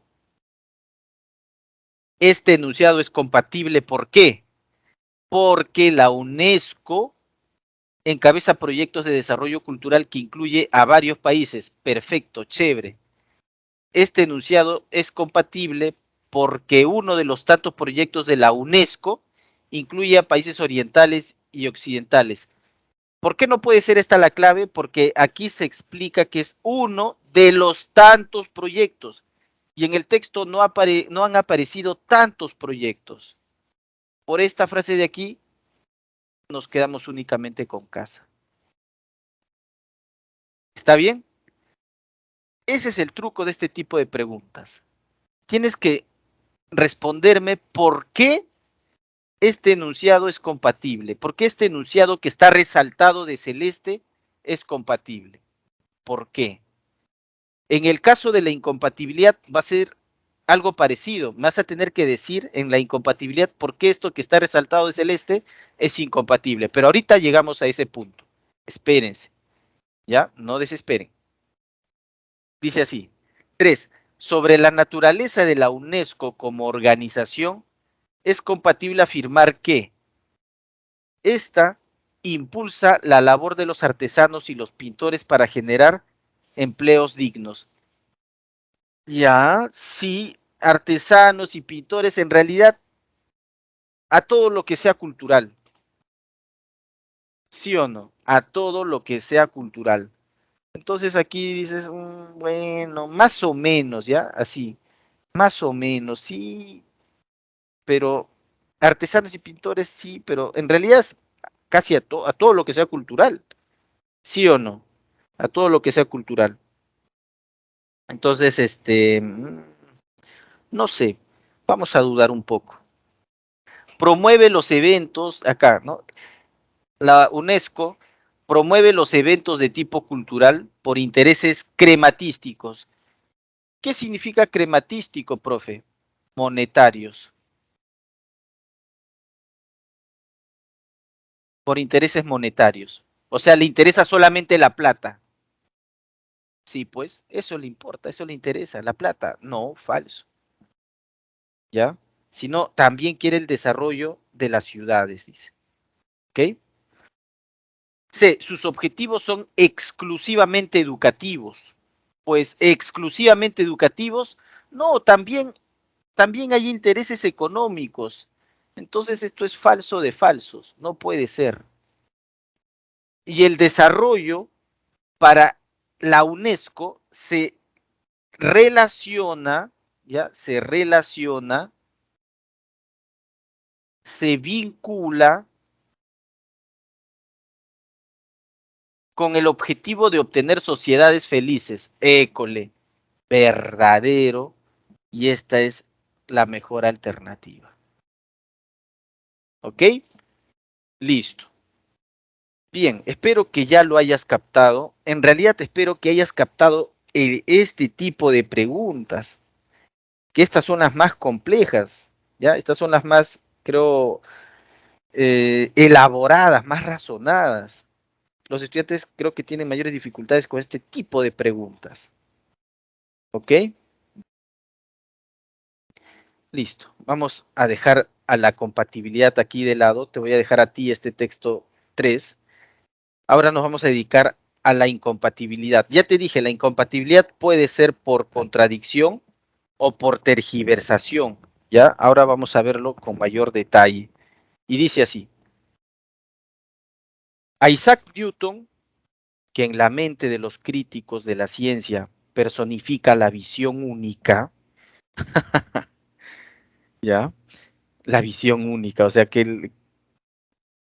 Este enunciado es compatible, ¿por qué? Porque la UNESCO encabeza proyectos de desarrollo cultural que incluye a varios países. Perfecto, chévere. Este enunciado es compatible porque uno de los tantos proyectos de la UNESCO incluye a países orientales y occidentales. ¿Por qué no puede ser esta la clave? Porque aquí se explica que es uno de los tantos proyectos y en el texto no han aparecido tantos proyectos. Por esta frase de aquí nos quedamos únicamente con casa. ¿Está bien? Ese es el truco de este tipo de preguntas. Tienes que responderme por qué este enunciado es compatible, por qué este enunciado que está resaltado de celeste es compatible. ¿Por qué? En el caso de la incompatibilidad va a ser algo parecido. Me vas a tener que decir en la incompatibilidad por qué esto que está resaltado de celeste es incompatible. Pero ahorita llegamos a ese punto. Espérense, ¿ya? No desesperen. Dice así. 3. Sobre la naturaleza de la UNESCO como organización, es compatible afirmar que esta impulsa la labor de los artesanos y los pintores para generar empleos dignos. Ya, sí, artesanos y pintores, en realidad, a todo lo que sea cultural. ¿Sí o no? A todo lo que sea cultural. Entonces aquí dices, bueno, más o menos, ¿ya? Así, más o menos, sí, pero artesanos y pintores sí, pero en realidad es casi a todo lo que sea cultural. ¿Sí o no? A todo lo que sea cultural. Entonces, no sé, vamos a dudar un poco. Promueve los eventos, acá, ¿no? La UNESCO promueve los eventos de tipo cultural por intereses crematísticos. ¿Qué significa crematístico, profe? Monetarios. Por intereses monetarios. O sea, le interesa solamente la plata. Sí, pues, eso le importa, eso le interesa. La plata, no, falso. ¿Ya? Sino también quiere el desarrollo de las ciudades, dice. ¿Ok? C. Sus objetivos son exclusivamente educativos. Pues exclusivamente educativos, no, también hay intereses económicos. Entonces esto es falso de falsos, no puede ser. Y el desarrollo para la UNESCO se relaciona, ¿ya? Se relaciona, se vincula con el objetivo de obtener sociedades felices. École, verdadero, y esta es la mejor alternativa. ¿Ok? Listo. Bien, espero que ya lo hayas captado. En realidad espero que hayas captado este tipo de preguntas, que estas son las más complejas, ¿ya? Estas son las más, creo, elaboradas, más razonadas. Los estudiantes creo que tienen mayores dificultades con este tipo de preguntas. ¿Ok? Listo. Vamos a dejar a la compatibilidad aquí de lado. Te voy a dejar a ti este texto 3. Ahora nos vamos a dedicar a la incompatibilidad. Ya te dije, la incompatibilidad puede ser por contradicción o por tergiversación. ¿Ya? Ahora vamos a verlo con mayor detalle. Y dice así. A Isaac Newton, que en la mente de los críticos de la ciencia personifica la visión única, ¿ya? La visión única, o sea que él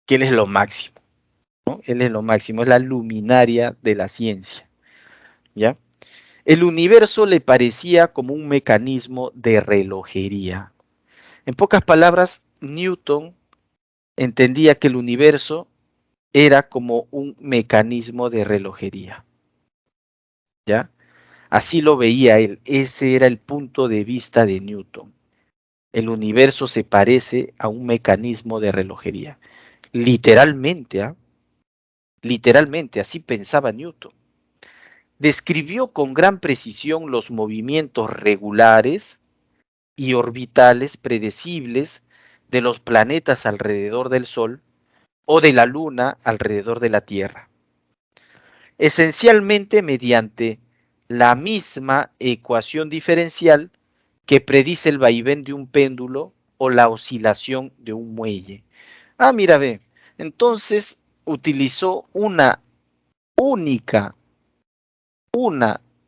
es lo máximo, ¿no? Él es lo máximo, es la luminaria de la ciencia, ¿ya? El universo le parecía como un mecanismo de relojería. En pocas palabras, Newton entendía que el universo era como un mecanismo de relojería, ¿ya? Así lo veía él, ese era el punto de vista de Newton. El universo se parece a un mecanismo de relojería. Literalmente, ¿eh? Literalmente, así pensaba Newton. Describió con gran precisión los movimientos regulares y orbitales predecibles de los planetas alrededor del Sol o de la Luna alrededor de la Tierra, esencialmente mediante la misma ecuación diferencial que predice el vaivén de un péndulo o la oscilación de un muelle. Ah, mira, ve, entonces utilizó una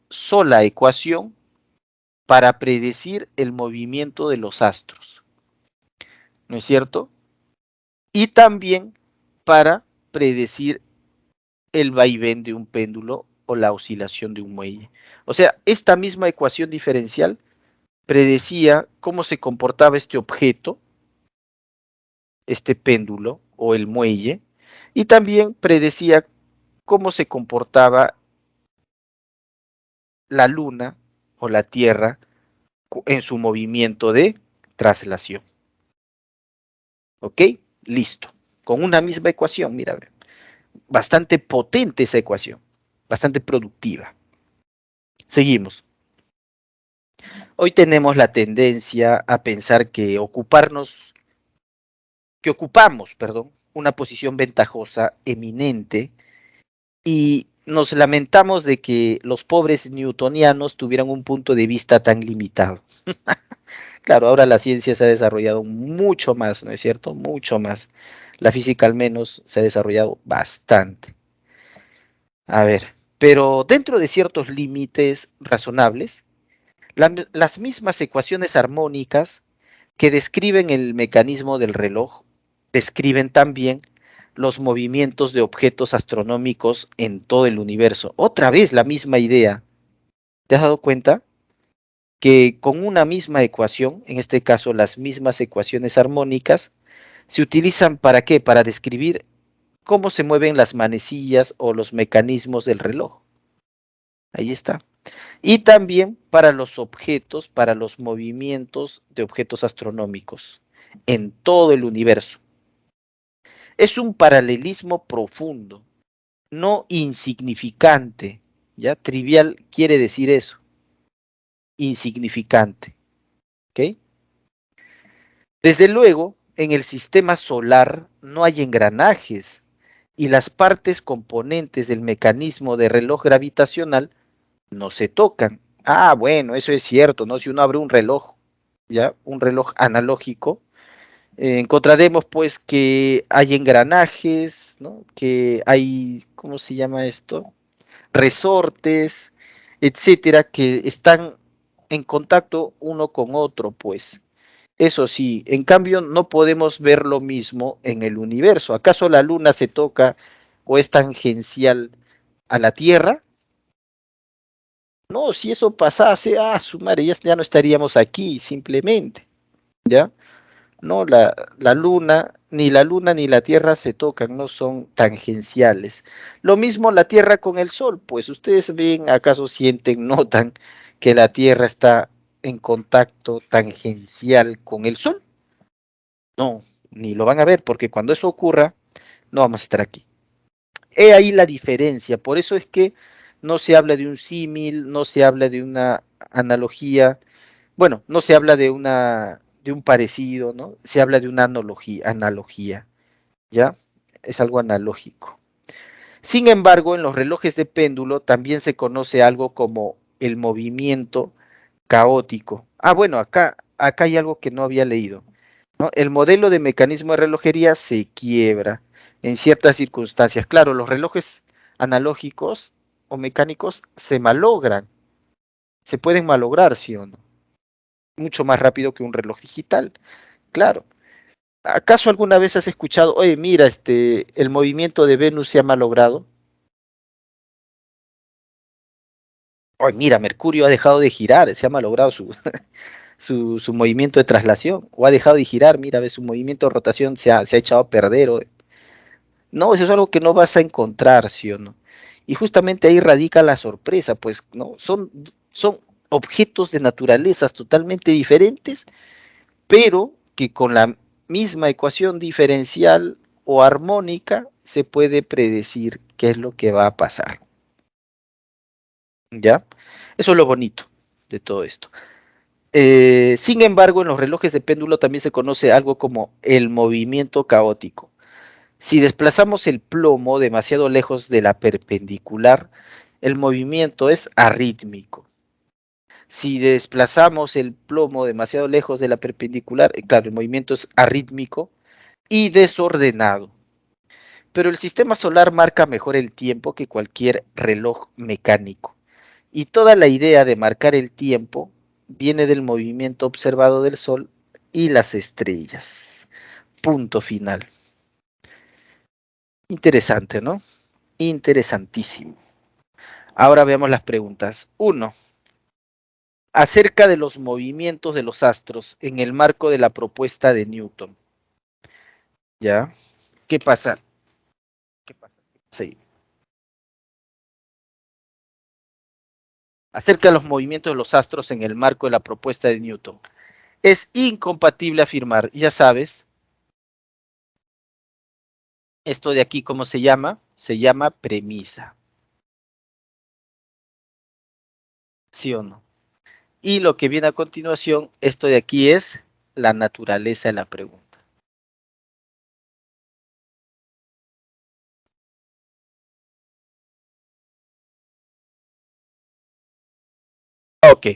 sola ecuación para predecir el movimiento de los astros, ¿no es cierto? Y también para predecir el vaivén de un péndulo o la oscilación de un muelle. O sea, esta misma ecuación diferencial predecía cómo se comportaba este objeto, este péndulo o el muelle, y también predecía cómo se comportaba la Luna o la Tierra en su movimiento de traslación. ¿Ok? Listo. Con una misma ecuación, mira, bastante potente esa ecuación, bastante productiva. Seguimos. Hoy tenemos la tendencia a pensar que ocupamos, una posición ventajosa, eminente, y nos lamentamos de que los pobres newtonianos tuvieran un punto de vista tan limitado. Claro, ahora la ciencia se ha desarrollado mucho más, ¿no es cierto? Mucho más. La física al menos se ha desarrollado bastante. A ver, pero dentro de ciertos límites razonables, las mismas ecuaciones armónicas que describen el mecanismo del reloj describen también los movimientos de objetos astronómicos en todo el universo. Otra vez la misma idea. ¿Te has dado cuenta? Que con una misma ecuación, en este caso las mismas ecuaciones armónicas, se utilizan ¿para qué? Para describir cómo se mueven las manecillas o los mecanismos del reloj. Ahí está. Y también para los objetos, para los movimientos de objetos astronómicos en todo el universo. Es un paralelismo profundo, no insignificante, ¿ya? Trivial quiere decir eso, insignificante, ¿ok? Desde luego, en el sistema solar no hay engranajes y las partes componentes del mecanismo de reloj gravitacional no se tocan. Ah, bueno, eso es cierto, ¿no? Si uno abre un reloj, ¿ya? Un reloj analógico, encontraremos pues que hay engranajes, ¿no? Que hay, ¿cómo se llama esto? Resortes, etcétera, que están en contacto uno con otro, pues. Eso sí, en cambio no podemos ver lo mismo en el universo. ¿Acaso la Luna se toca o es tangencial a la Tierra? No, si eso pasase, su madre, ya no estaríamos aquí, simplemente, ¿ya? No, la luna ni la Tierra se tocan, no son tangenciales. Lo mismo la Tierra con el Sol, pues ustedes ven, acaso sienten, notan que la Tierra está en contacto tangencial con el Sol. No, ni lo van a ver, porque cuando eso ocurra, no vamos a estar aquí. He ahí la diferencia, por eso es que no se habla de un símil, no se habla de una analogía, bueno, no se habla de un parecido, ¿no? Se habla de una analogía, ¿ya? Es algo analógico. Sin embargo, en los relojes de péndulo también se conoce algo como el movimiento caótico. Bueno, acá hay algo que no había leído, ¿no? El modelo de mecanismo de relojería se quiebra en ciertas circunstancias. Claro, los relojes analógicos o mecánicos se malogran, se pueden malograr, ¿sí o no? Mucho más rápido que un reloj digital, claro. ¿Acaso alguna vez has escuchado, oye, mira, el movimiento de Venus se ha malogrado? Oye, mira, Mercurio ha dejado de girar, se ha malogrado su movimiento de traslación, o ha dejado de girar, mira, ves, su movimiento de rotación se ha echado a perder. No, eso es algo que no vas a encontrar, ¿sí o no? Y justamente ahí radica la sorpresa, pues, ¿no? Son objetos de naturalezas totalmente diferentes, pero que con la misma ecuación diferencial o armónica se puede predecir qué es lo que va a pasar. ¿Ya? Eso es lo bonito de todo esto. Sin embargo, en los relojes de péndulo también se conoce algo como el movimiento caótico. Si desplazamos el plomo demasiado lejos de la perpendicular, el movimiento es arrítmico. Si desplazamos el plomo demasiado lejos de la perpendicular, claro, el movimiento es arrítmico y desordenado. Pero el sistema solar marca mejor el tiempo que cualquier reloj mecánico. Y toda la idea de marcar el tiempo viene del movimiento observado del Sol y las estrellas. Punto final. Interesante, ¿no? Interesantísimo. Ahora veamos las preguntas. 1. Acerca de los movimientos de los astros en el marco de la propuesta de Newton. ¿Ya? ¿Qué pasa? ¿Qué pasa? Sí. Acerca de los movimientos de los astros en el marco de la propuesta de Newton. Es incompatible afirmar, ya sabes, esto de aquí, ¿cómo se llama? Se llama premisa. ¿Sí o no? Y lo que viene a continuación, esto de aquí es la naturaleza de la pregunta. Ok,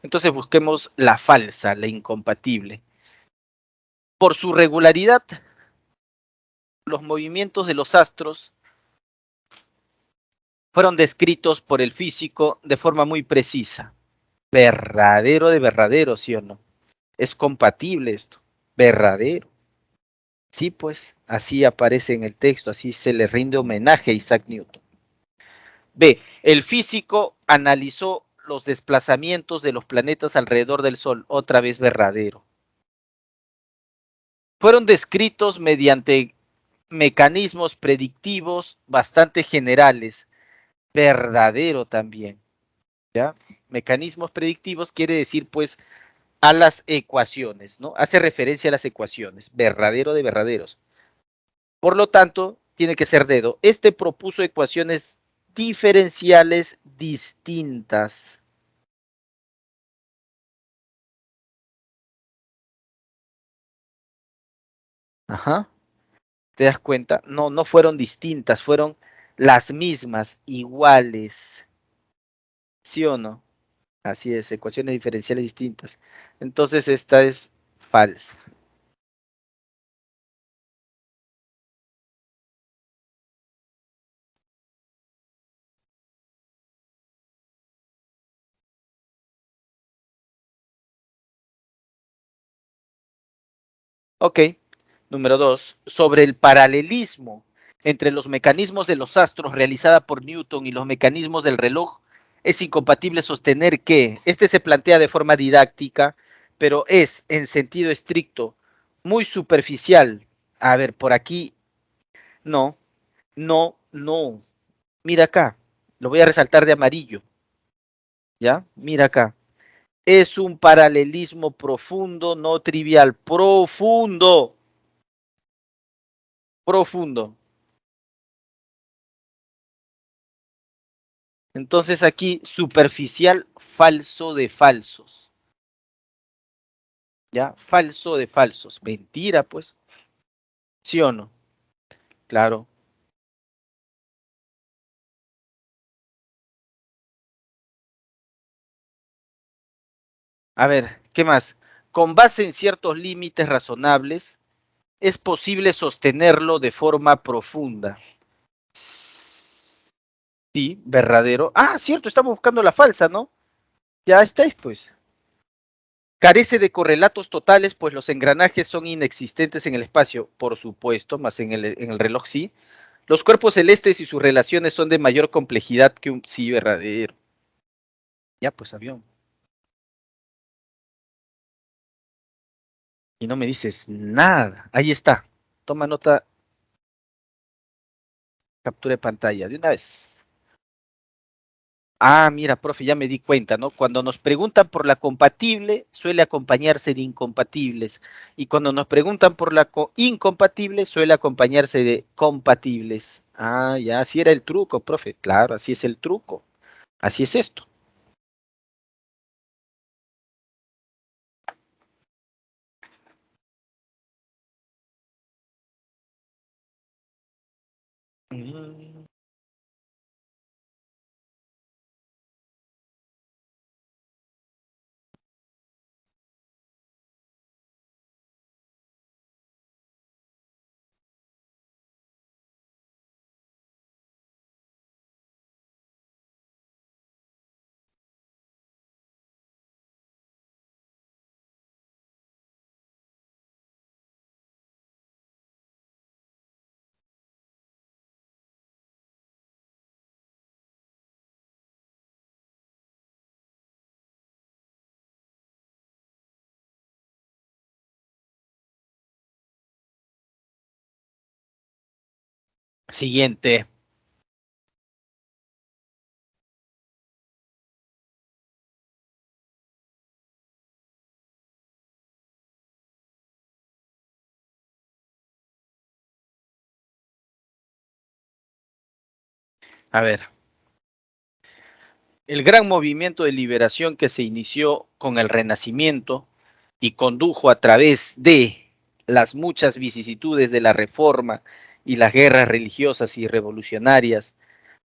entonces busquemos la falsa, la incompatible. Por su regularidad, los movimientos de los astros fueron descritos por el físico de forma muy precisa. Verdadero de verdadero, ¿sí o no? Es compatible esto. Verdadero. Sí, pues, así aparece en el texto, así se le rinde homenaje a Isaac Newton. B. El físico analizó los desplazamientos de los planetas alrededor del Sol, otra vez verdadero. Fueron descritos mediante mecanismos predictivos bastante generales, verdadero también, ¿ya? Mecanismos predictivos quiere decir, pues, a las ecuaciones, ¿no? Hace referencia a las ecuaciones, verdadero de verdaderos. Por lo tanto, tiene que ser dedo. Este propuso ecuaciones diferenciales distintas. Ajá. ¿Te das cuenta? No, no fueron distintas, fueron las mismas, iguales. ¿Sí o no? Así es, ecuaciones diferenciales distintas. Entonces esta es falsa. Ok, número 2. Sobre el paralelismo entre los mecanismos de los astros realizada por Newton y los mecanismos del reloj, Es incompatible sostener que, este se plantea de forma didáctica, pero es en sentido estricto, muy superficial. A ver, por aquí, no, no, no. Mira acá, lo voy a resaltar de amarillo, ¿ya? Mira acá. Es un paralelismo profundo, no trivial, profundo, profundo. Entonces aquí, superficial, falso de falsos. ¿Ya? Falso de falsos. Mentira, pues. ¿Sí o no? Claro. A ver, ¿qué más? Con base en ciertos límites razonables, es posible sostenerlo de forma profunda. Sí, verdadero. Ah, cierto, estamos buscando la falsa, ¿no? Ya estáis, pues. Carece de correlatos totales, pues los engranajes son inexistentes en el espacio, por supuesto, más en el reloj sí. Los cuerpos celestes y sus relaciones son de mayor complejidad que un sí verdadero. Ya, pues, avión. Y no me dices nada. Ahí está. Toma nota, captura de pantalla, de una vez. Ah, mira, profe, ya me di cuenta, ¿no? Cuando nos preguntan por la compatible, suele acompañarse de incompatibles. Y cuando nos preguntan por la incompatible, suele acompañarse de compatibles. Ah, ya, así era el truco, profe. Claro, así es el truco. Así es esto. Mm. Siguiente. A ver. El gran movimiento de liberación que se inició con el Renacimiento y condujo a través de las muchas vicisitudes de la Reforma y las guerras religiosas y revolucionarias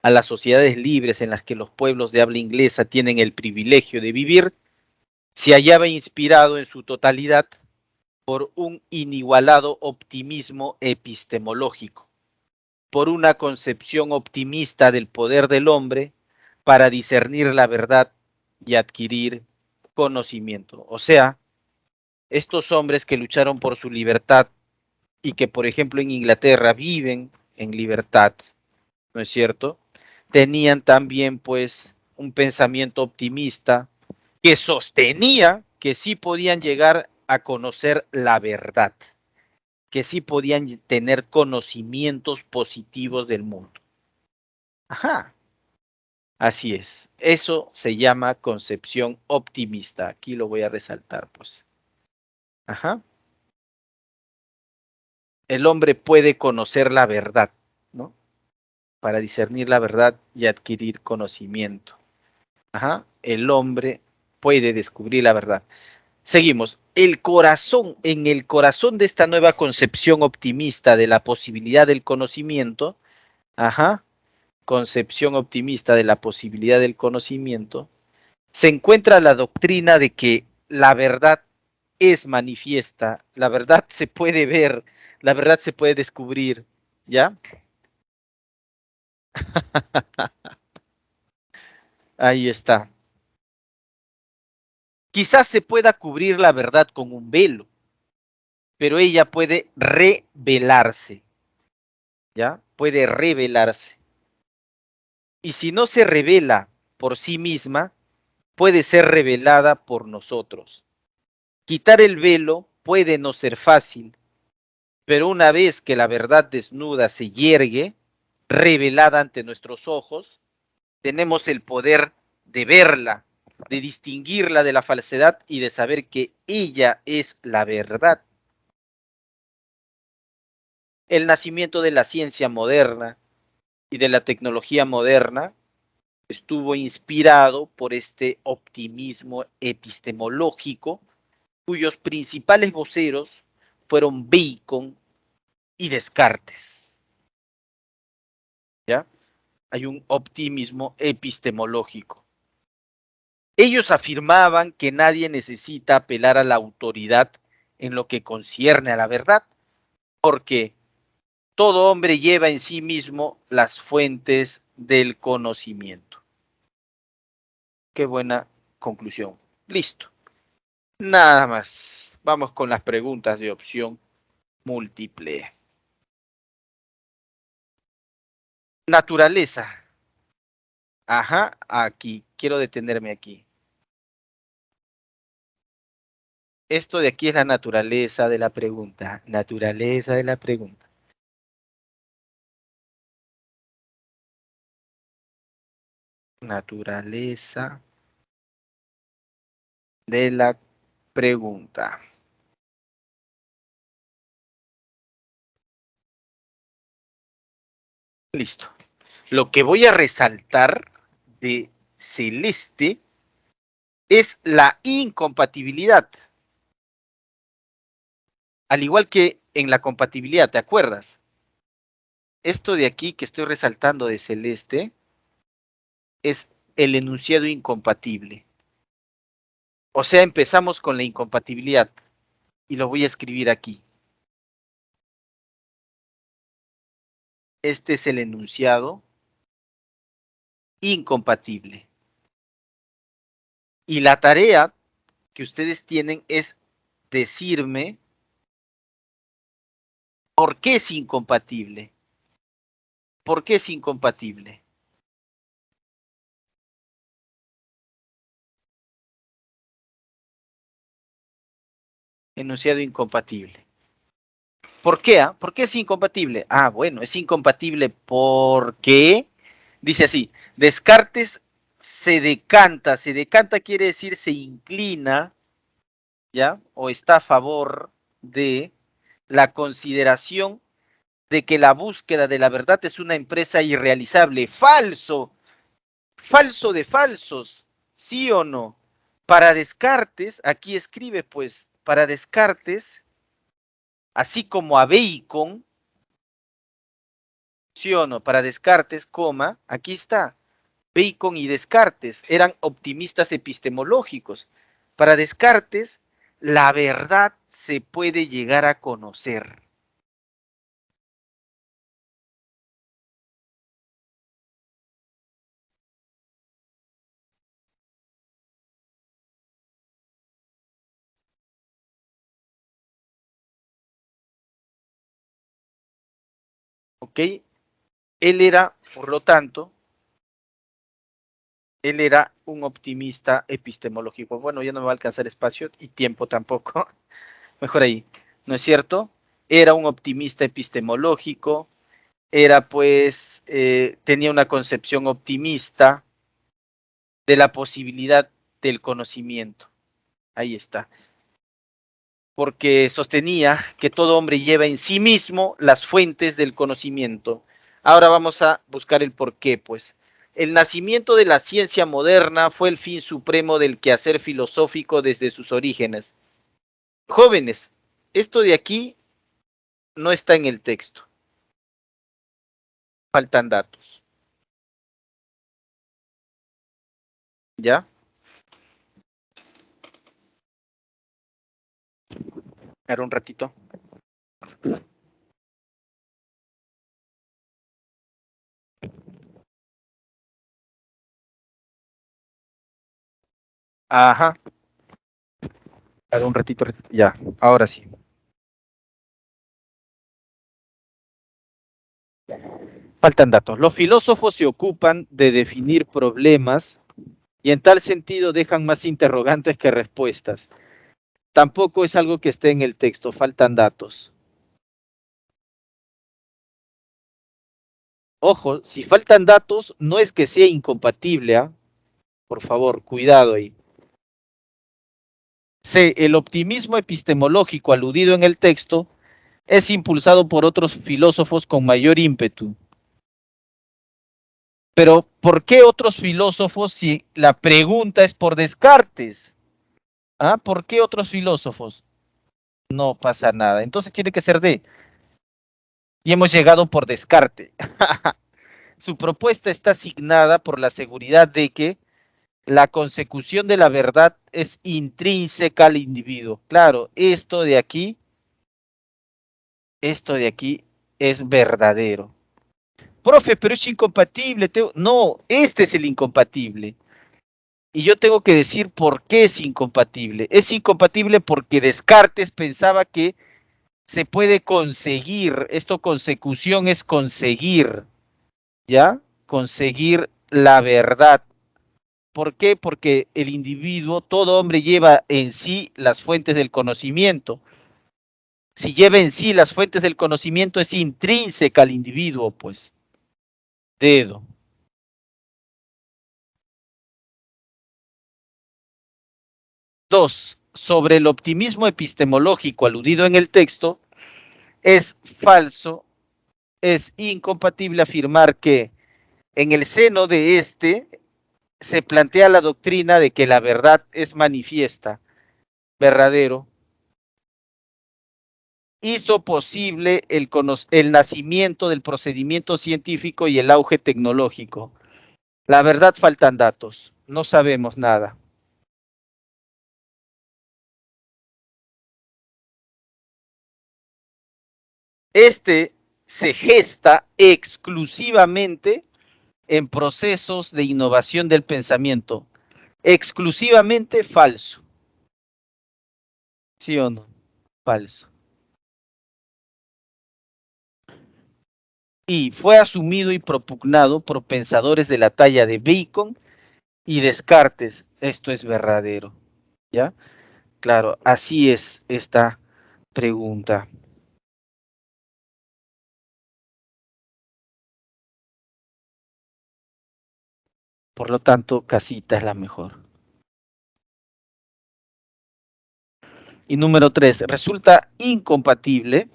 a las sociedades libres en las que los pueblos de habla inglesa tienen el privilegio de vivir, se hallaba inspirado en su totalidad por un inigualado optimismo epistemológico, por una concepción optimista del poder del hombre para discernir la verdad y adquirir conocimiento. O sea, estos hombres que lucharon por su libertad y que, por ejemplo, en Inglaterra viven en libertad, ¿no es cierto? Tenían también, pues, un pensamiento optimista que sostenía que sí podían llegar a conocer la verdad, que sí podían tener conocimientos positivos del mundo. Ajá, así es. Eso se llama concepción optimista. Aquí lo voy a resaltar, pues. Ajá. El hombre puede conocer la verdad, ¿no? Para discernir la verdad y adquirir conocimiento. Ajá. El hombre puede descubrir la verdad. Seguimos. El corazón, en el corazón de esta nueva concepción optimista de la posibilidad del conocimiento, ajá, concepción optimista de la posibilidad del conocimiento, se encuentra la doctrina de que la verdad es manifiesta, la verdad se puede ver, la verdad se puede descubrir, ¿ya? Ahí está. Quizás se pueda cubrir la verdad con un velo, pero ella puede revelarse, ¿ya? Puede revelarse. Y si no se revela por sí misma puede ser revelada por nosotros. Quitar el velo puede no ser fácil, pero una vez que la verdad desnuda se yergue, revelada ante nuestros ojos, tenemos el poder de verla, de distinguirla de la falsedad y de saber que ella es la verdad. El nacimiento de la ciencia moderna y de la tecnología moderna estuvo inspirado por este optimismo epistemológico, cuyos principales voceros fueron Bacon y Descartes. ¿Ya? Hay un optimismo epistemológico. Ellos afirmaban que nadie necesita apelar a la autoridad en lo que concierne a la verdad, porque todo hombre lleva en sí mismo las fuentes del conocimiento. Qué buena conclusión. Listo. Nada más. Vamos con las preguntas de opción múltiple. Naturaleza. Ajá, aquí. Quiero detenerme aquí. Esto de aquí es la naturaleza de la pregunta. Naturaleza de la pregunta. Naturaleza de la pregunta. Listo. Lo que voy a resaltar de Celeste es la incompatibilidad. Al igual que en la compatibilidad, ¿te acuerdas? Esto de aquí que estoy resaltando de Celeste es el enunciado incompatible. O sea, empezamos con la incompatibilidad y lo voy a escribir aquí. Este es el enunciado incompatible. Y la tarea que ustedes tienen es decirme por qué es incompatible. ¿Por qué es incompatible? Enunciado incompatible. ¿Por qué? ¿Por qué es incompatible? Ah, bueno, es incompatible porque, dice así, Descartes se decanta quiere decir se inclina, ¿ya? O está a favor de la consideración de que la búsqueda de la verdad es una empresa irrealizable. Falso, falso de falsos, ¿sí o no? Para Descartes, aquí escribe pues, para Descartes, así como a Bacon, ¿sí o no? Para Descartes, coma, aquí está, Bacon y Descartes eran optimistas epistemológicos. Para Descartes, la verdad se puede llegar a conocer. ¿Ok? Él era, por lo tanto, él era un optimista epistemológico. Bueno, ya no me va a alcanzar espacio y tiempo tampoco. Mejor ahí, ¿no es cierto? Era un optimista epistemológico, era pues, tenía una concepción optimista de la posibilidad del conocimiento. Ahí está. Porque sostenía que todo hombre lleva en sí mismo las fuentes del conocimiento. Ahora vamos a buscar el porqué, pues. El nacimiento de la ciencia moderna fue el fin supremo del quehacer filosófico desde sus orígenes. Jóvenes, esto de aquí no está en el texto. Faltan datos. ¿Ya? Era un ratito. Ajá. Era un ratito. Ya, ahora sí. Faltan datos. Los filósofos se ocupan de definir problemas y en tal sentido dejan más interrogantes que respuestas. Tampoco es algo que esté en el texto, faltan datos. Ojo, si faltan datos, no es que sea incompatible, ¿eh? Por favor, cuidado ahí. C. El optimismo epistemológico aludido en el texto es impulsado por otros filósofos con mayor ímpetu. Pero, ¿por qué otros filósofos si la pregunta es por Descartes? ¿Ah? ¿Por qué otros filósofos? No pasa nada. Entonces tiene que ser D. Y hemos llegado por Descartes. Su propuesta está asignada por la seguridad de que la consecución de la verdad es intrínseca al individuo. Claro, esto de aquí es verdadero. Profe, pero es incompatible. No, este es el incompatible. Y yo tengo que decir por qué es incompatible. Es incompatible porque Descartes pensaba que se puede conseguir, esto consecución es conseguir, ¿ya? Conseguir la verdad. ¿Por qué? Porque el individuo, todo hombre lleva en sí las fuentes del conocimiento. Si lleva en sí las fuentes del conocimiento es intrínseca al individuo, pues. Dedo. Dos, sobre el optimismo epistemológico aludido en el texto, es falso, es incompatible afirmar que en el seno de este se plantea la doctrina de que la verdad es manifiesta, verdadero, hizo posible el nacimiento del procedimiento científico y el auge tecnológico. La verdad, faltan datos, no sabemos nada. Este se gesta exclusivamente en procesos de innovación del pensamiento, exclusivamente falso. ¿Sí o no? Falso. Y fue asumido y propugnado por pensadores de la talla de Bacon y Descartes. Esto es verdadero, ¿ya? Claro, así es esta pregunta. Por lo tanto, casita es la mejor. Y número 3, resulta incompatible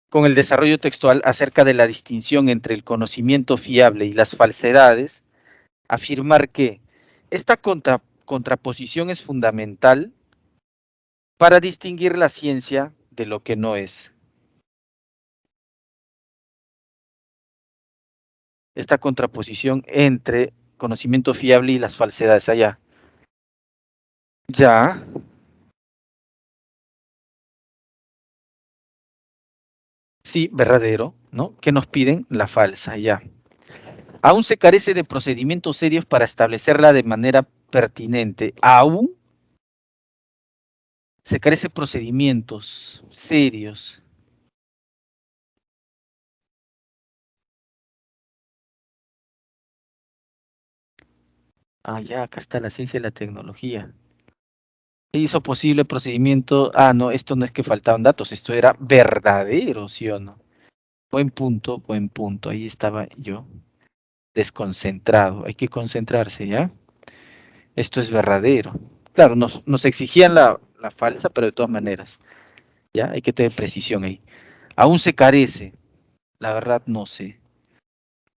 con el desarrollo textual acerca de la distinción entre el conocimiento fiable y las falsedades, afirmar que esta contraposición es fundamental para distinguir la ciencia de lo que no es. Esta contraposición entre conocimiento fiable y las falsedades allá. Ya. Sí, verdadero, ¿no? ¿Qué nos piden? La falsa, ya. Aún se carece de procedimientos serios para establecerla de manera pertinente. Aún se carece de procedimientos serios. Ah, ya, acá está la ciencia y la tecnología. Hizo posible procedimiento. Ah, no, esto no es que faltaban datos, esto era verdadero, ¿sí o no? Buen punto, buen punto. Ahí estaba yo desconcentrado. Hay que concentrarse, ¿ya? Esto es verdadero. Claro, nos exigían la falsa, pero de todas maneras, ¿ya? Hay que tener precisión ahí. Aún se carece, la verdad no sé.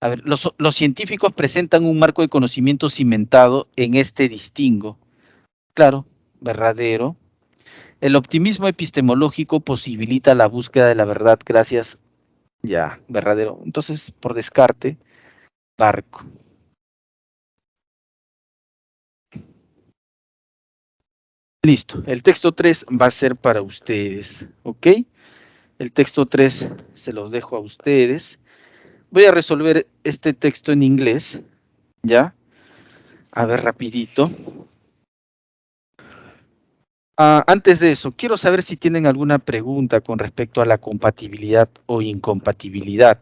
A ver, los científicos presentan un marco de conocimiento cimentado en este distingo. Claro, verdadero. El optimismo epistemológico posibilita la búsqueda de la verdad gracias, ya, verdadero. Entonces, por descarte, barco. Listo, el texto 3 va a ser para ustedes, ¿ok? El texto 3 se los dejo a ustedes. Voy a resolver este texto en inglés, ¿ya? A ver, rapidito. Antes de eso, quiero saber si tienen alguna pregunta con respecto a la compatibilidad o incompatibilidad.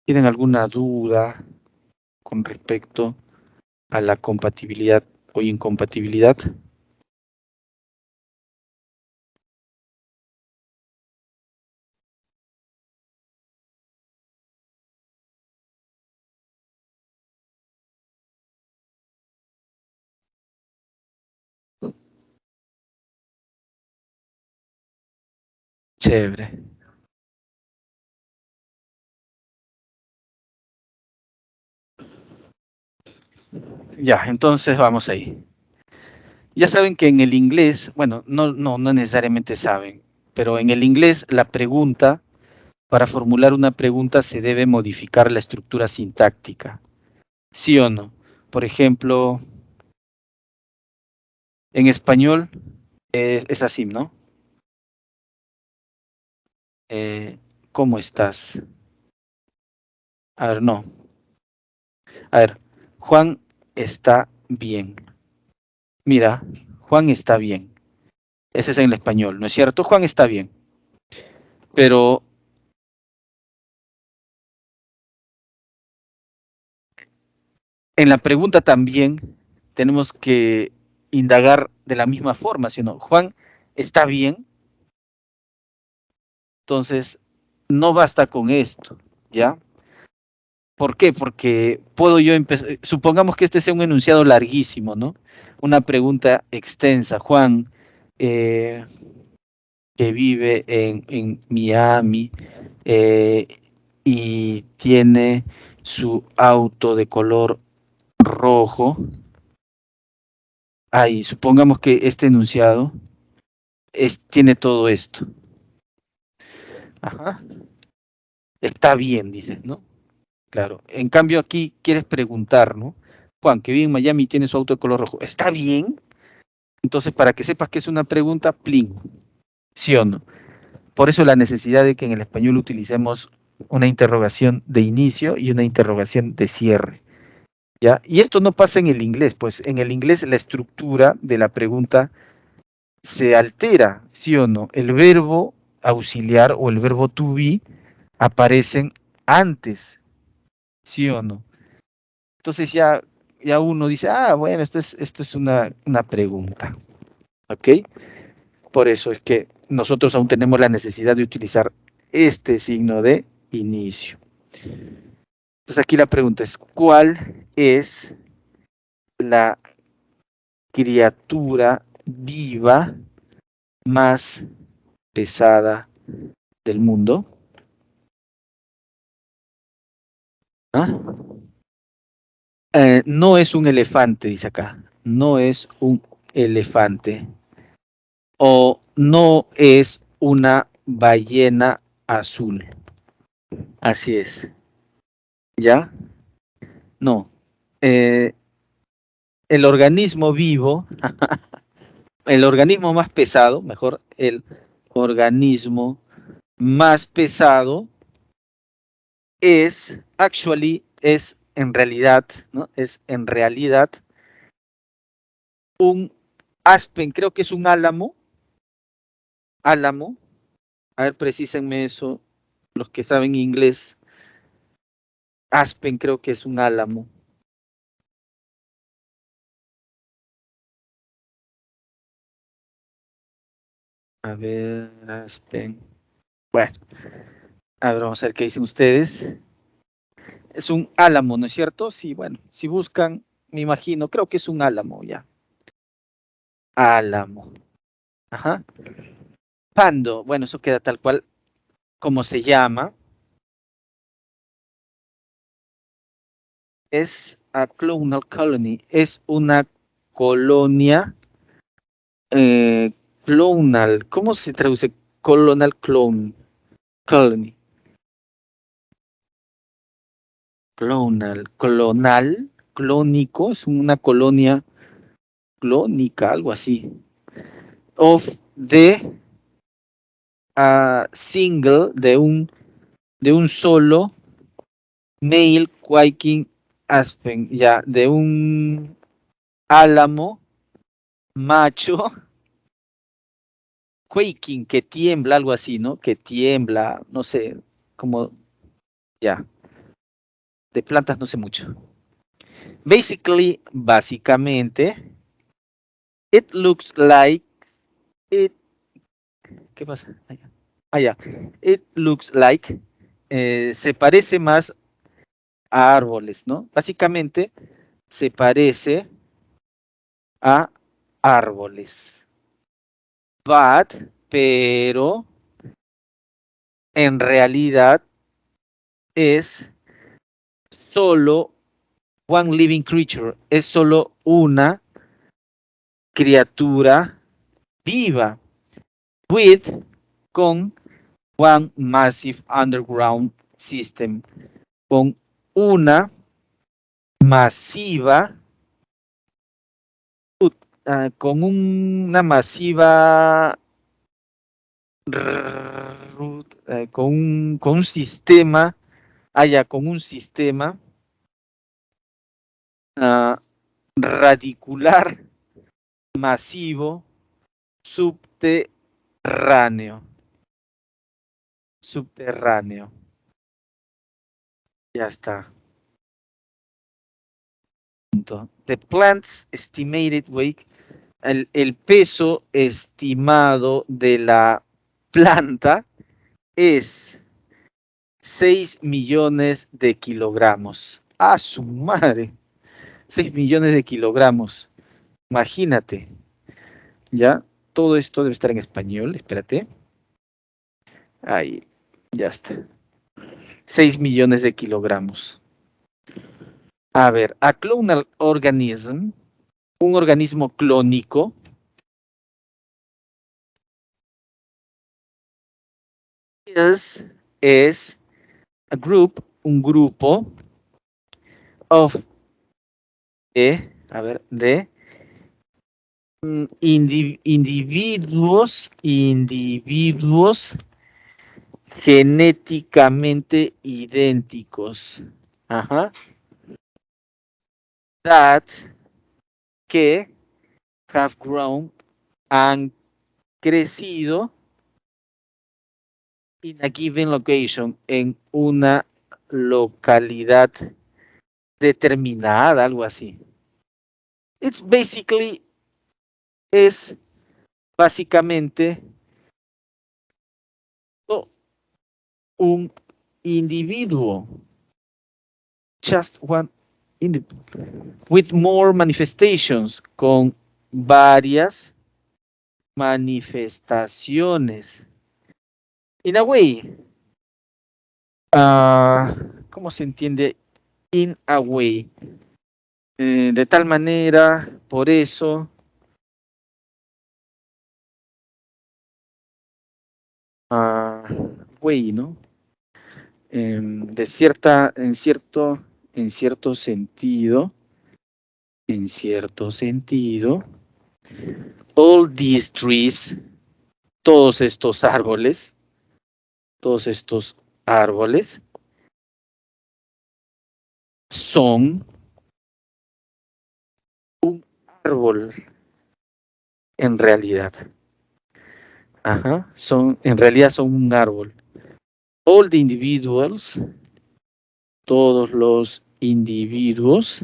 ¿Tienen alguna duda con respecto a la compatibilidad o incompatibilidad? Chévere. Ya, entonces vamos ahí. Ya saben que en el inglés, bueno, no necesariamente saben, pero en el inglés la pregunta, para formular una pregunta se debe modificar la estructura sintáctica. ¿Sí o no? Por ejemplo, en español es así, ¿no? Eh, ¿Cómo estás? A ver, no. A ver, Juan está bien. Mira, Juan está bien. Ese es en el español, ¿no es cierto? Juan está bien. Pero en la pregunta también tenemos que indagar de la misma forma, ¿sí o no? Juan está bien, entonces no basta con esto, ¿ya? ¿Por qué? Porque puedo yo empezar, supongamos que este sea un enunciado larguísimo, ¿no? Una pregunta extensa. Juan, eh, que vive en Miami eh, y tiene su auto de color rojo. Ahí, supongamos que este enunciado tiene todo esto. Ajá. Está bien, dices, ¿no? Claro. En cambio aquí quieres preguntar, ¿no? Juan, que vive en Miami y tiene su auto de color rojo. ¿Está bien? Entonces, para que sepas que es una pregunta, plin, ¿sí o no? Por eso la necesidad de que en el español utilicemos una interrogación de inicio y una interrogación de cierre, ¿ya? Y esto no pasa en el inglés, pues en el inglés la estructura de la pregunta se altera, ¿sí o no? El verbo auxiliar o el verbo to be aparecen antes, ¿sí o no? Entonces ya uno dice, bueno, esto es una pregunta, ¿ok? Por eso es que nosotros aún tenemos la necesidad de utilizar este signo de inicio. Entonces aquí la pregunta es, ¿cuál es la criatura viva más pesada del mundo? ¿Ah? No es un elefante, dice acá. No es un elefante. O no es una ballena azul. Así es. ¿Ya? No. Eh, el organismo vivo, el organismo más pesado, mejor, el organismo más pesado es en realidad, ¿no? Es en realidad un aspen, creo que es un álamo. A ver, precísenme eso, los que saben inglés. Aspen creo que es un álamo. A ver, aspen. Bueno, a ver, vamos a ver qué dicen ustedes. Es un álamo, ¿no es cierto? Sí, bueno, si buscan, me imagino, creo que es un álamo ya. Álamo. Ajá. Pando, bueno, eso queda tal cual como se llama. Es a clonal colony, es una colonia eh, clonal. ¿Cómo se traduce? Colony. Clónico, es una colonia clónica, algo así. Of the single, de un solo male quaking aspen, ya, de un álamo macho quaking, que tiembla, algo así, ¿no? Que tiembla, no sé, como, ya. de plantas no sé mucho. Básicamente, it looks like it. ¿Qué pasa? Ya. It looks like se parece más a árboles, ¿no? Básicamente se parece a árboles. Pero en realidad es solo one living creature, es solo una criatura viva, con one massive underground system, con una masiva, con una masiva, con un sistema, con un sistema radicular masivo subterráneo. Ya está. The plant's estimated weight, el peso estimado de la planta es 6 millones de kilogramos. ¡Ah, su madre! 6 millones de kilogramos. Imagínate. Ya, todo esto debe estar en español. Espérate. Ahí, ya está. 6 millones de kilogramos. A ver, a clonal organism, un organismo clónico, es a group, un grupo of de individuos genéticamente idénticos. Ajá. That que have grown, han crecido in a given location, en una localidad determinada, algo así. It's basically, es básicamente un individuo, just one individual, with more manifestations, con varias manifestaciones. In a way, ¿cómo se entiende? In a way, de tal manera, por eso, way, ¿no? En cierto sentido, all these trees, todos estos árboles, son un árbol en realidad. En realidad son un árbol. All the individuals, todos los individuos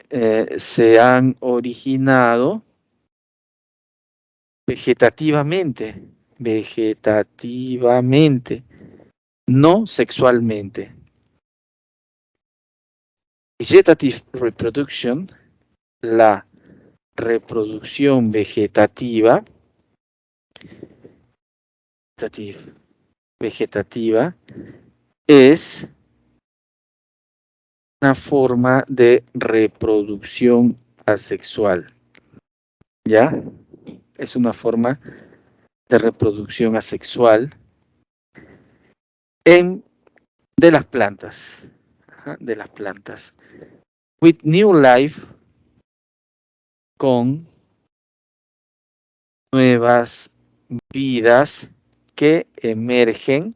se han originado vegetativamente, no sexualmente. Vegetative reproduction, la reproducción vegetativa, es una forma de reproducción asexual. ¿Ya? Es una forma de reproducción asexual de las plantas. With new life, con nuevas vidas que emergen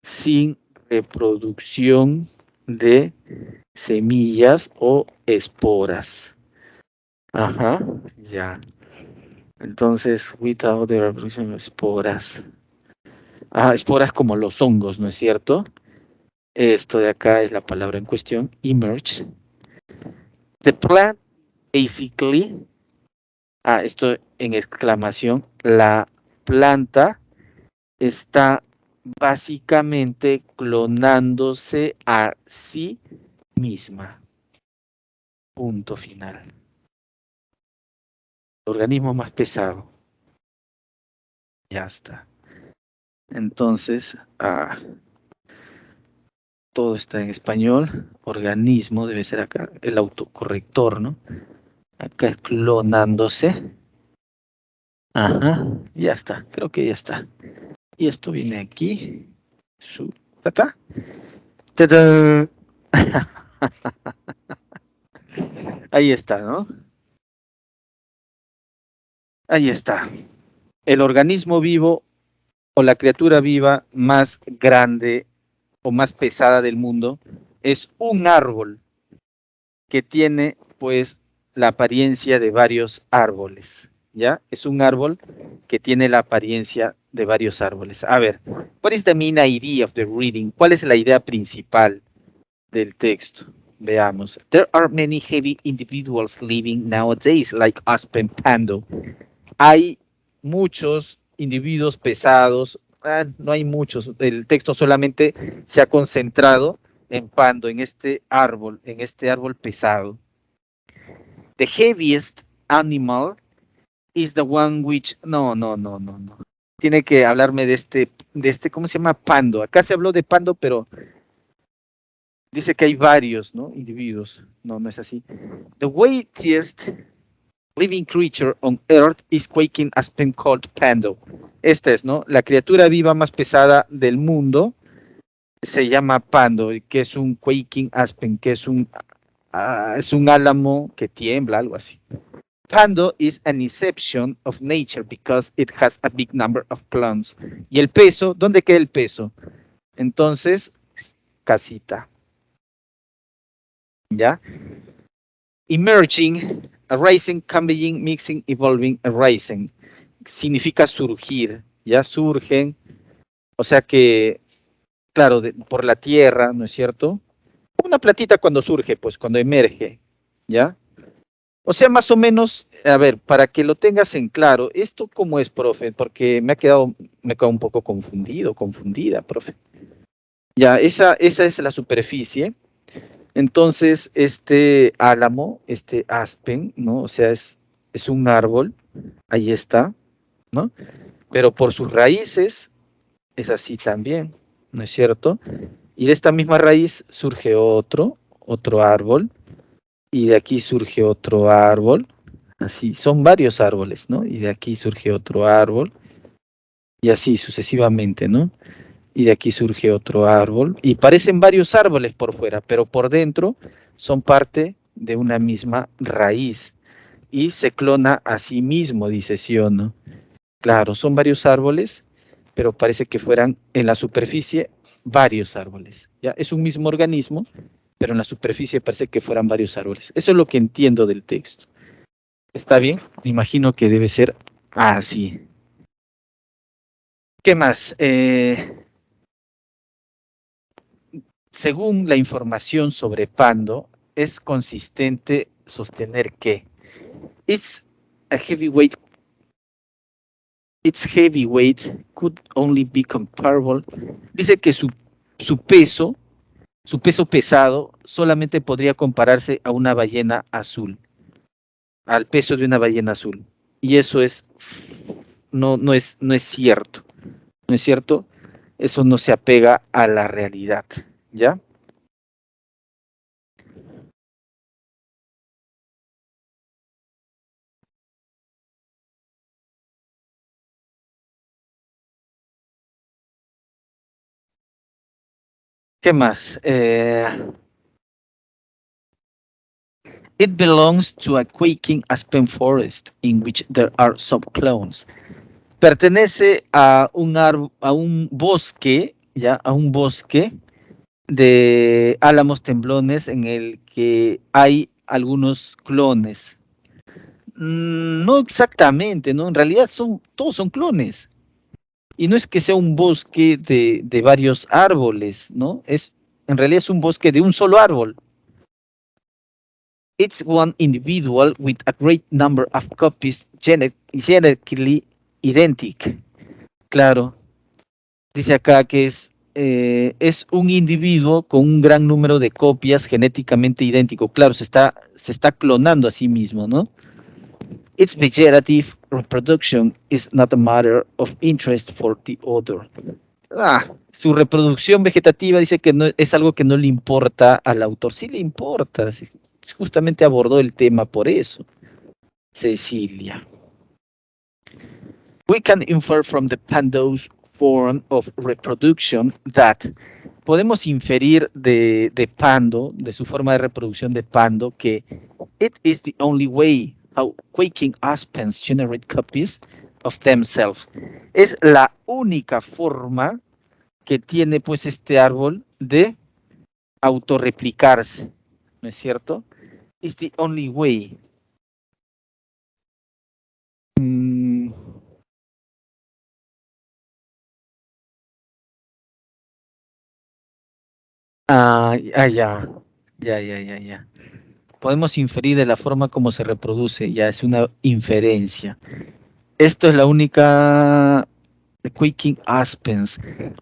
sin reproducción de semillas o esporas. Ya. Entonces, without the reproduction of esporas. Esporas como los hongos, ¿no es cierto? Esto de acá es la palabra en cuestión, emerge. The plant basically, esto en exclamación, la planta está básicamente clonándose a sí misma. Punto final. El organismo más pesado. Ya está. Entonces, todo está en español. Organismo debe ser acá, el autocorrector, ¿no? Acá es clonándose. Ajá, ya está, creo que ya está. Y esto viene aquí. ¿Tata? ¡Tadá! Ahí está, ¿no? Ahí está. El organismo vivo o la criatura viva más grande o más pesada del mundo es un árbol que tiene, pues, la apariencia de varios árboles, ¿ya? Es un árbol que tiene la apariencia de varios árboles. A ver, what is the main idea of the reading? ¿Cuál es la idea principal del texto? Veamos. There are many heavy individuals living nowadays, like Aspen Pando. Hay muchos individuos pesados, no hay muchos, el texto solamente se ha concentrado en Pando, en este árbol pesado. The heaviest animal is the one which, no. Tiene que hablarme de este, ¿cómo se llama? Pando. Acá se habló de Pando, pero dice que hay varios, ¿no? Individuos. No es así. The weightiest living creature on earth is quaking aspen called Pando. Esta es, ¿no? La criatura viva más pesada del mundo se llama Pando, que es un quaking aspen, que es un álamo que tiembla, algo así. Pando is an exception of nature because it has a big number of clones. Y el peso, ¿dónde queda el peso? Entonces, casita. ¿Ya? Emerging, arising, coming, mixing, evolving, arising. Significa surgir, ya surgen, o sea que, claro, por la tierra, ¿no es cierto? Una plantita cuando surge, pues cuando emerge, ¿ya? O sea, más o menos, a ver, para que lo tengas en claro, ¿esto cómo es, profe? Porque me he quedado un poco confundida, profe. Ya, esa es la superficie. Entonces, este álamo, este aspen, ¿no? O sea, es un árbol, ahí está, ¿no? Pero por sus raíces es así también, ¿no es cierto? Y de esta misma raíz surge otro árbol, y de aquí surge otro árbol, así, son varios árboles, ¿no? Y de aquí surge otro árbol, y así sucesivamente, ¿no? Y de aquí surge otro árbol, y parecen varios árboles por fuera, pero por dentro son parte de una misma raíz, y se clona a sí mismo, dice, ¿sí o no? Claro, son varios árboles, pero parece que fueran en la superficie varios árboles, ¿ya? Es un mismo organismo, pero en la superficie parece que fueran varios árboles. Eso es lo que entiendo del texto. ¿Está bien? Me imagino que debe ser así. ¿Qué más? Según la información sobre Pando, es consistente sostener que its heavyweight could only be comparable. Dice que su peso pesado solamente podría compararse a una ballena azul, al peso de una ballena azul. Y eso no es cierto. ¿No es cierto? Eso no se apega a la realidad, ¿ya? ¿Qué más? It belongs to a quaking aspen forest in which there are some clones. Pertenece a un bosque, ¿ya? A un bosque de álamos temblones en el que hay algunos clones. No exactamente, ¿no? En realidad todos son clones. Y no es que sea un bosque de varios árboles, ¿no? Es En realidad es un bosque de un solo árbol. It's one individual with a great number of copies genetically identical. Claro, dice acá que es un individuo con un gran número de copias genéticamente idéntico. Claro, se está clonando a sí mismo, ¿no? Its vegetative reproduction is not a matter of interest for the other. Su reproducción vegetativa dice que no es algo que no le importa al autor. Sí le importa. Justamente abordó el tema por eso. Cecilia. We can infer from the Pando's form of reproduction that podemos inferir de Pando, de su forma de reproducción de Pando, que it is the only way how quaking aspens generate copies of themselves. Es la única forma que tiene pues este árbol de autorreplicarse, ¿no es cierto? It's the only way. Ya. Podemos inferir de la forma como se reproduce, ya es una inferencia. Esto es la única Quaking Aspens. A ver.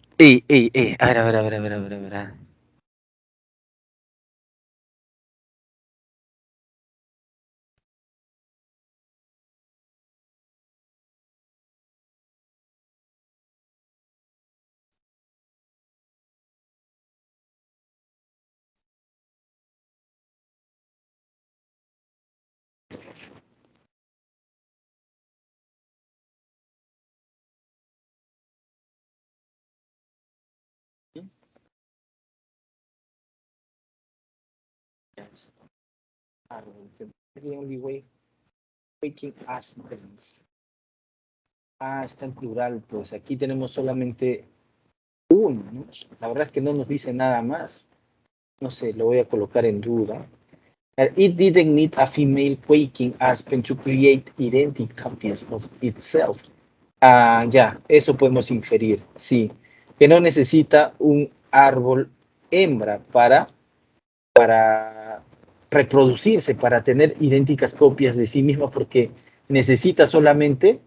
Yes. The only way Quaking Aspens. Está en plural, pues aquí tenemos solamente uno, ¿no? La verdad es que no nos dice nada más. No sé, lo voy a colocar en duda. It didn't need a female quaking aspen to create identical copies of itself. Ya, eso podemos inferir, sí. Que no necesita un árbol hembra para reproducirse, para tener idénticas copias de sí misma, porque necesita solamente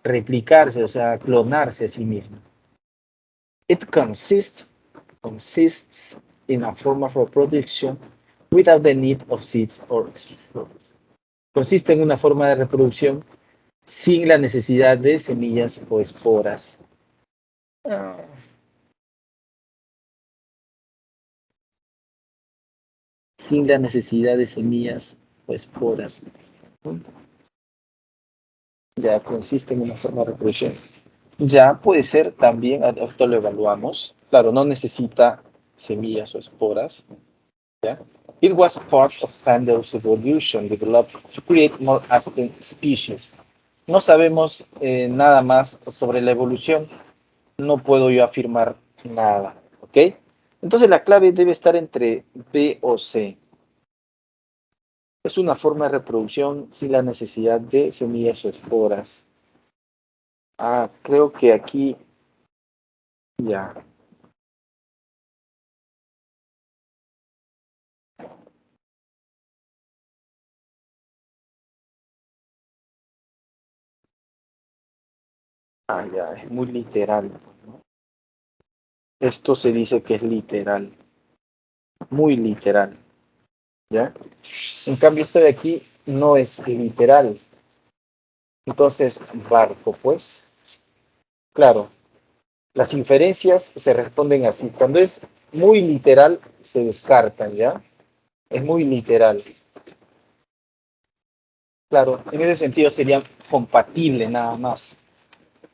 replicarse, o sea, clonarse a sí misma. It consists in a form of reproduction without the need of seeds or spores. Consiste en una forma de reproducción sin la necesidad de semillas o esporas. Sin la necesidad de semillas o esporas. Ya consiste en una forma de reproducción. Ya puede ser también, esto lo evaluamos. Claro, no necesita semillas o esporas. ¿Ya? It was part of Pando's evolution developed to create more aspen species. No sabemos nada más sobre la evolución. No puedo yo afirmar nada. ¿Ok? Entonces la clave debe estar entre B o C. Es una forma de reproducción sin la necesidad de semillas o esporas. Creo que aquí ya. Ya, es muy literal, ¿no? Esto se dice que es literal. Muy literal. ¿Ya? En cambio, este de aquí no es literal. Entonces, barco, pues. Claro, las inferencias se responden así. Cuando es muy literal, se descartan, ¿ya? Es muy literal. Claro, en ese sentido sería compatible nada más.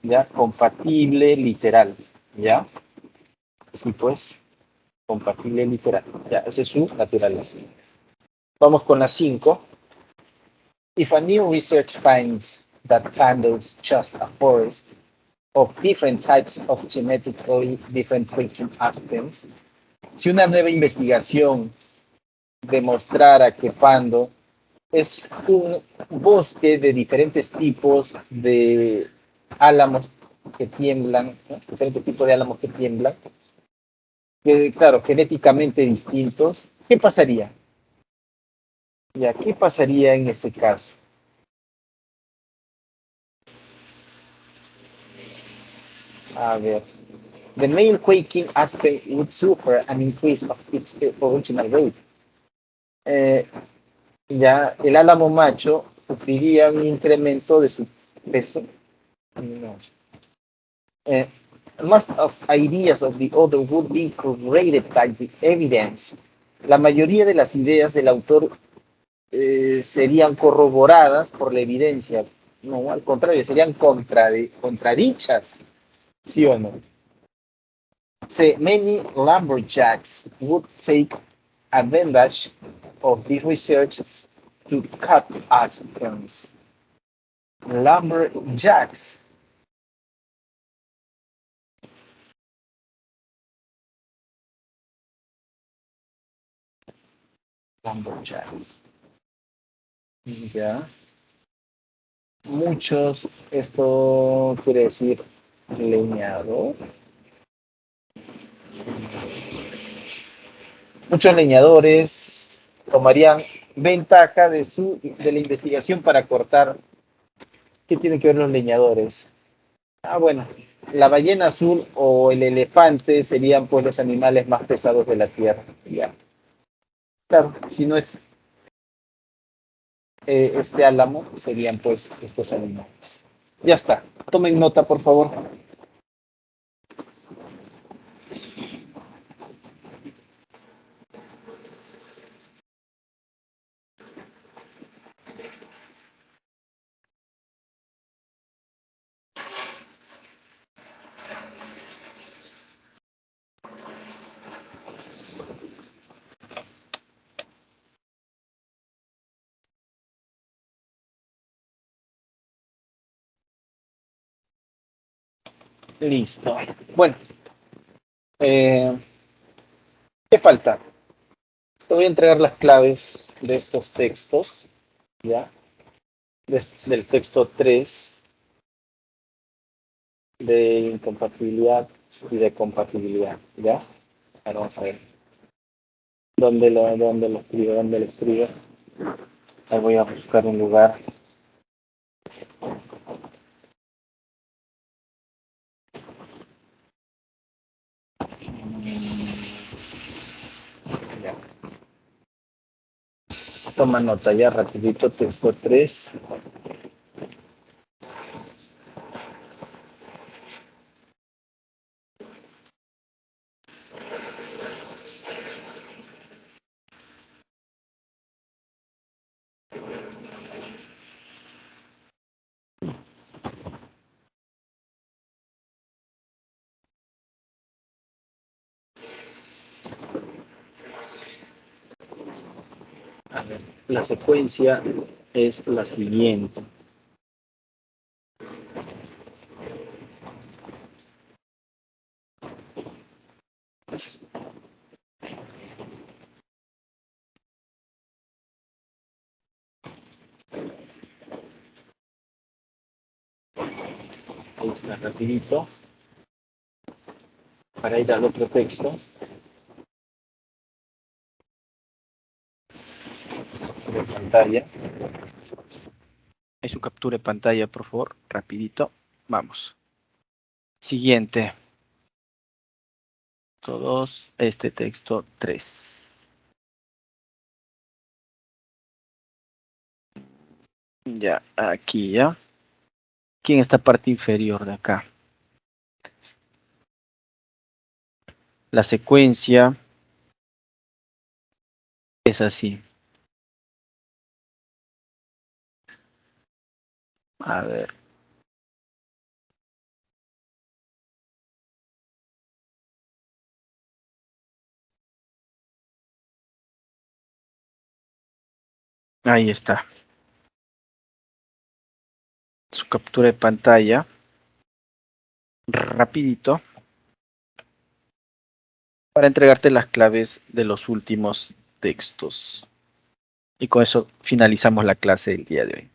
¿Ya? Compatible literal. ¿Ya? Sí, pues. Compatible literal. Ya, ese es su naturaleza. Vamos con la 5. If a new research finds that Pando's just a forest of different types of genetically different quaking aspens, si una nueva investigación demostrara que Pando es un bosque de diferentes tipos de álamos que tiemblan, ¿no? Diferentes tipos de álamos que tiemblan, que, claro, genéticamente distintos, ¿qué pasaría? Ya, ¿qué pasaría en ese caso? A ver, the male quaking aspect would suffer an increase of its original weight. Eh, ya el álamo macho sufriría un incremento de su peso. No. Uh, most of ideas of the author would be corroborated by the evidence. La mayoría de las ideas del autor serían corroboradas por la evidencia. No, al contrario, serían contradichas. ¿Sí o no? Say many lumberjacks would take advantage of this research to cut aspens. Lumberjacks. Lumberjacks. Ya. Muchos, esto quiere decir leñador. Muchos leñadores tomarían ventaja de la investigación para cortar. ¿Qué tienen que ver los leñadores? Ah, bueno, la ballena azul o el elefante serían pues los animales más pesados de la Tierra. Ya. Claro, si no es este álamo, serían pues estos animales. Ya está. Tomen nota, por favor. Listo. Bueno, ¿qué falta? Te voy a entregar las claves de estos textos, ¿ya? Del texto 3 de incompatibilidad y de compatibilidad, ¿ya? Ahora vamos a ver. ¿Dónde lo escribo? ¿Dónde lo escribo? Ahí voy a buscar un lugar. Ya. Toma nota ya rapidito, texto 3. A ver, la secuencia es la siguiente. Ahí está rapidito. Para ir al otro texto de pantalla. En su captura de pantalla, por favor, rapidito. Vamos. Siguiente. Todos, este texto 3. Ya, aquí ya. Aquí en esta parte inferior de acá. La secuencia es así. A ver. Ahí está. Su captura de pantalla. Rapidito. Para entregarte las claves de los últimos textos. Y con eso finalizamos la clase del día de hoy.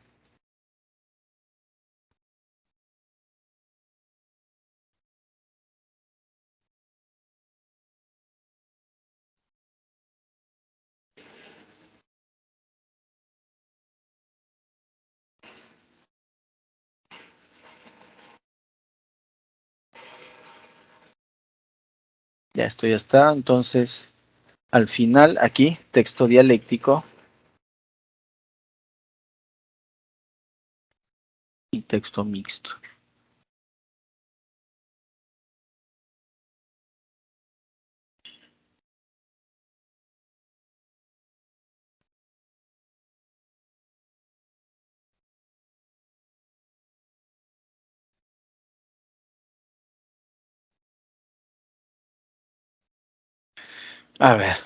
Ya, esto ya está. Entonces, al final, aquí, texto dialéctico y texto mixto. A ver.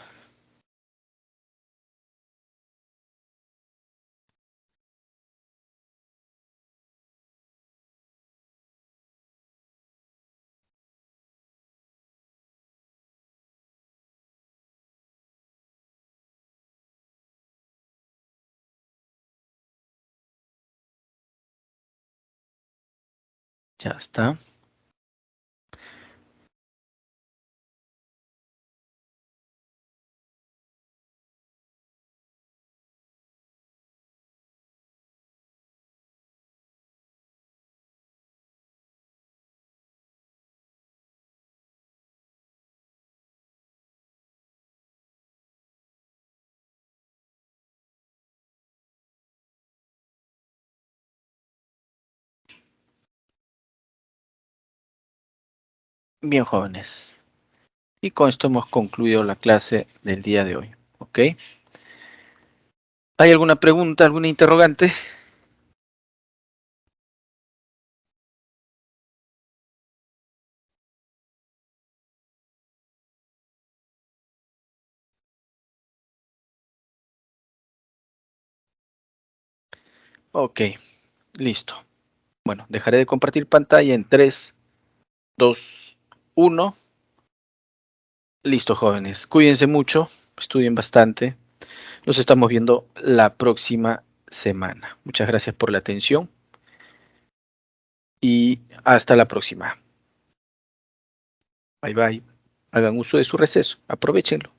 Ya está. Bien, jóvenes. Y con esto hemos concluido la clase del día de hoy. ¿Ok? ¿Hay alguna pregunta, alguna interrogante? Ok, listo. Bueno, dejaré de compartir pantalla en 3, 2, 1. Listo, jóvenes. Cuídense mucho, estudien bastante. Nos estamos viendo la próxima semana. Muchas gracias por la atención y hasta la próxima. Bye bye. Hagan uso de su receso. Aprovechenlo.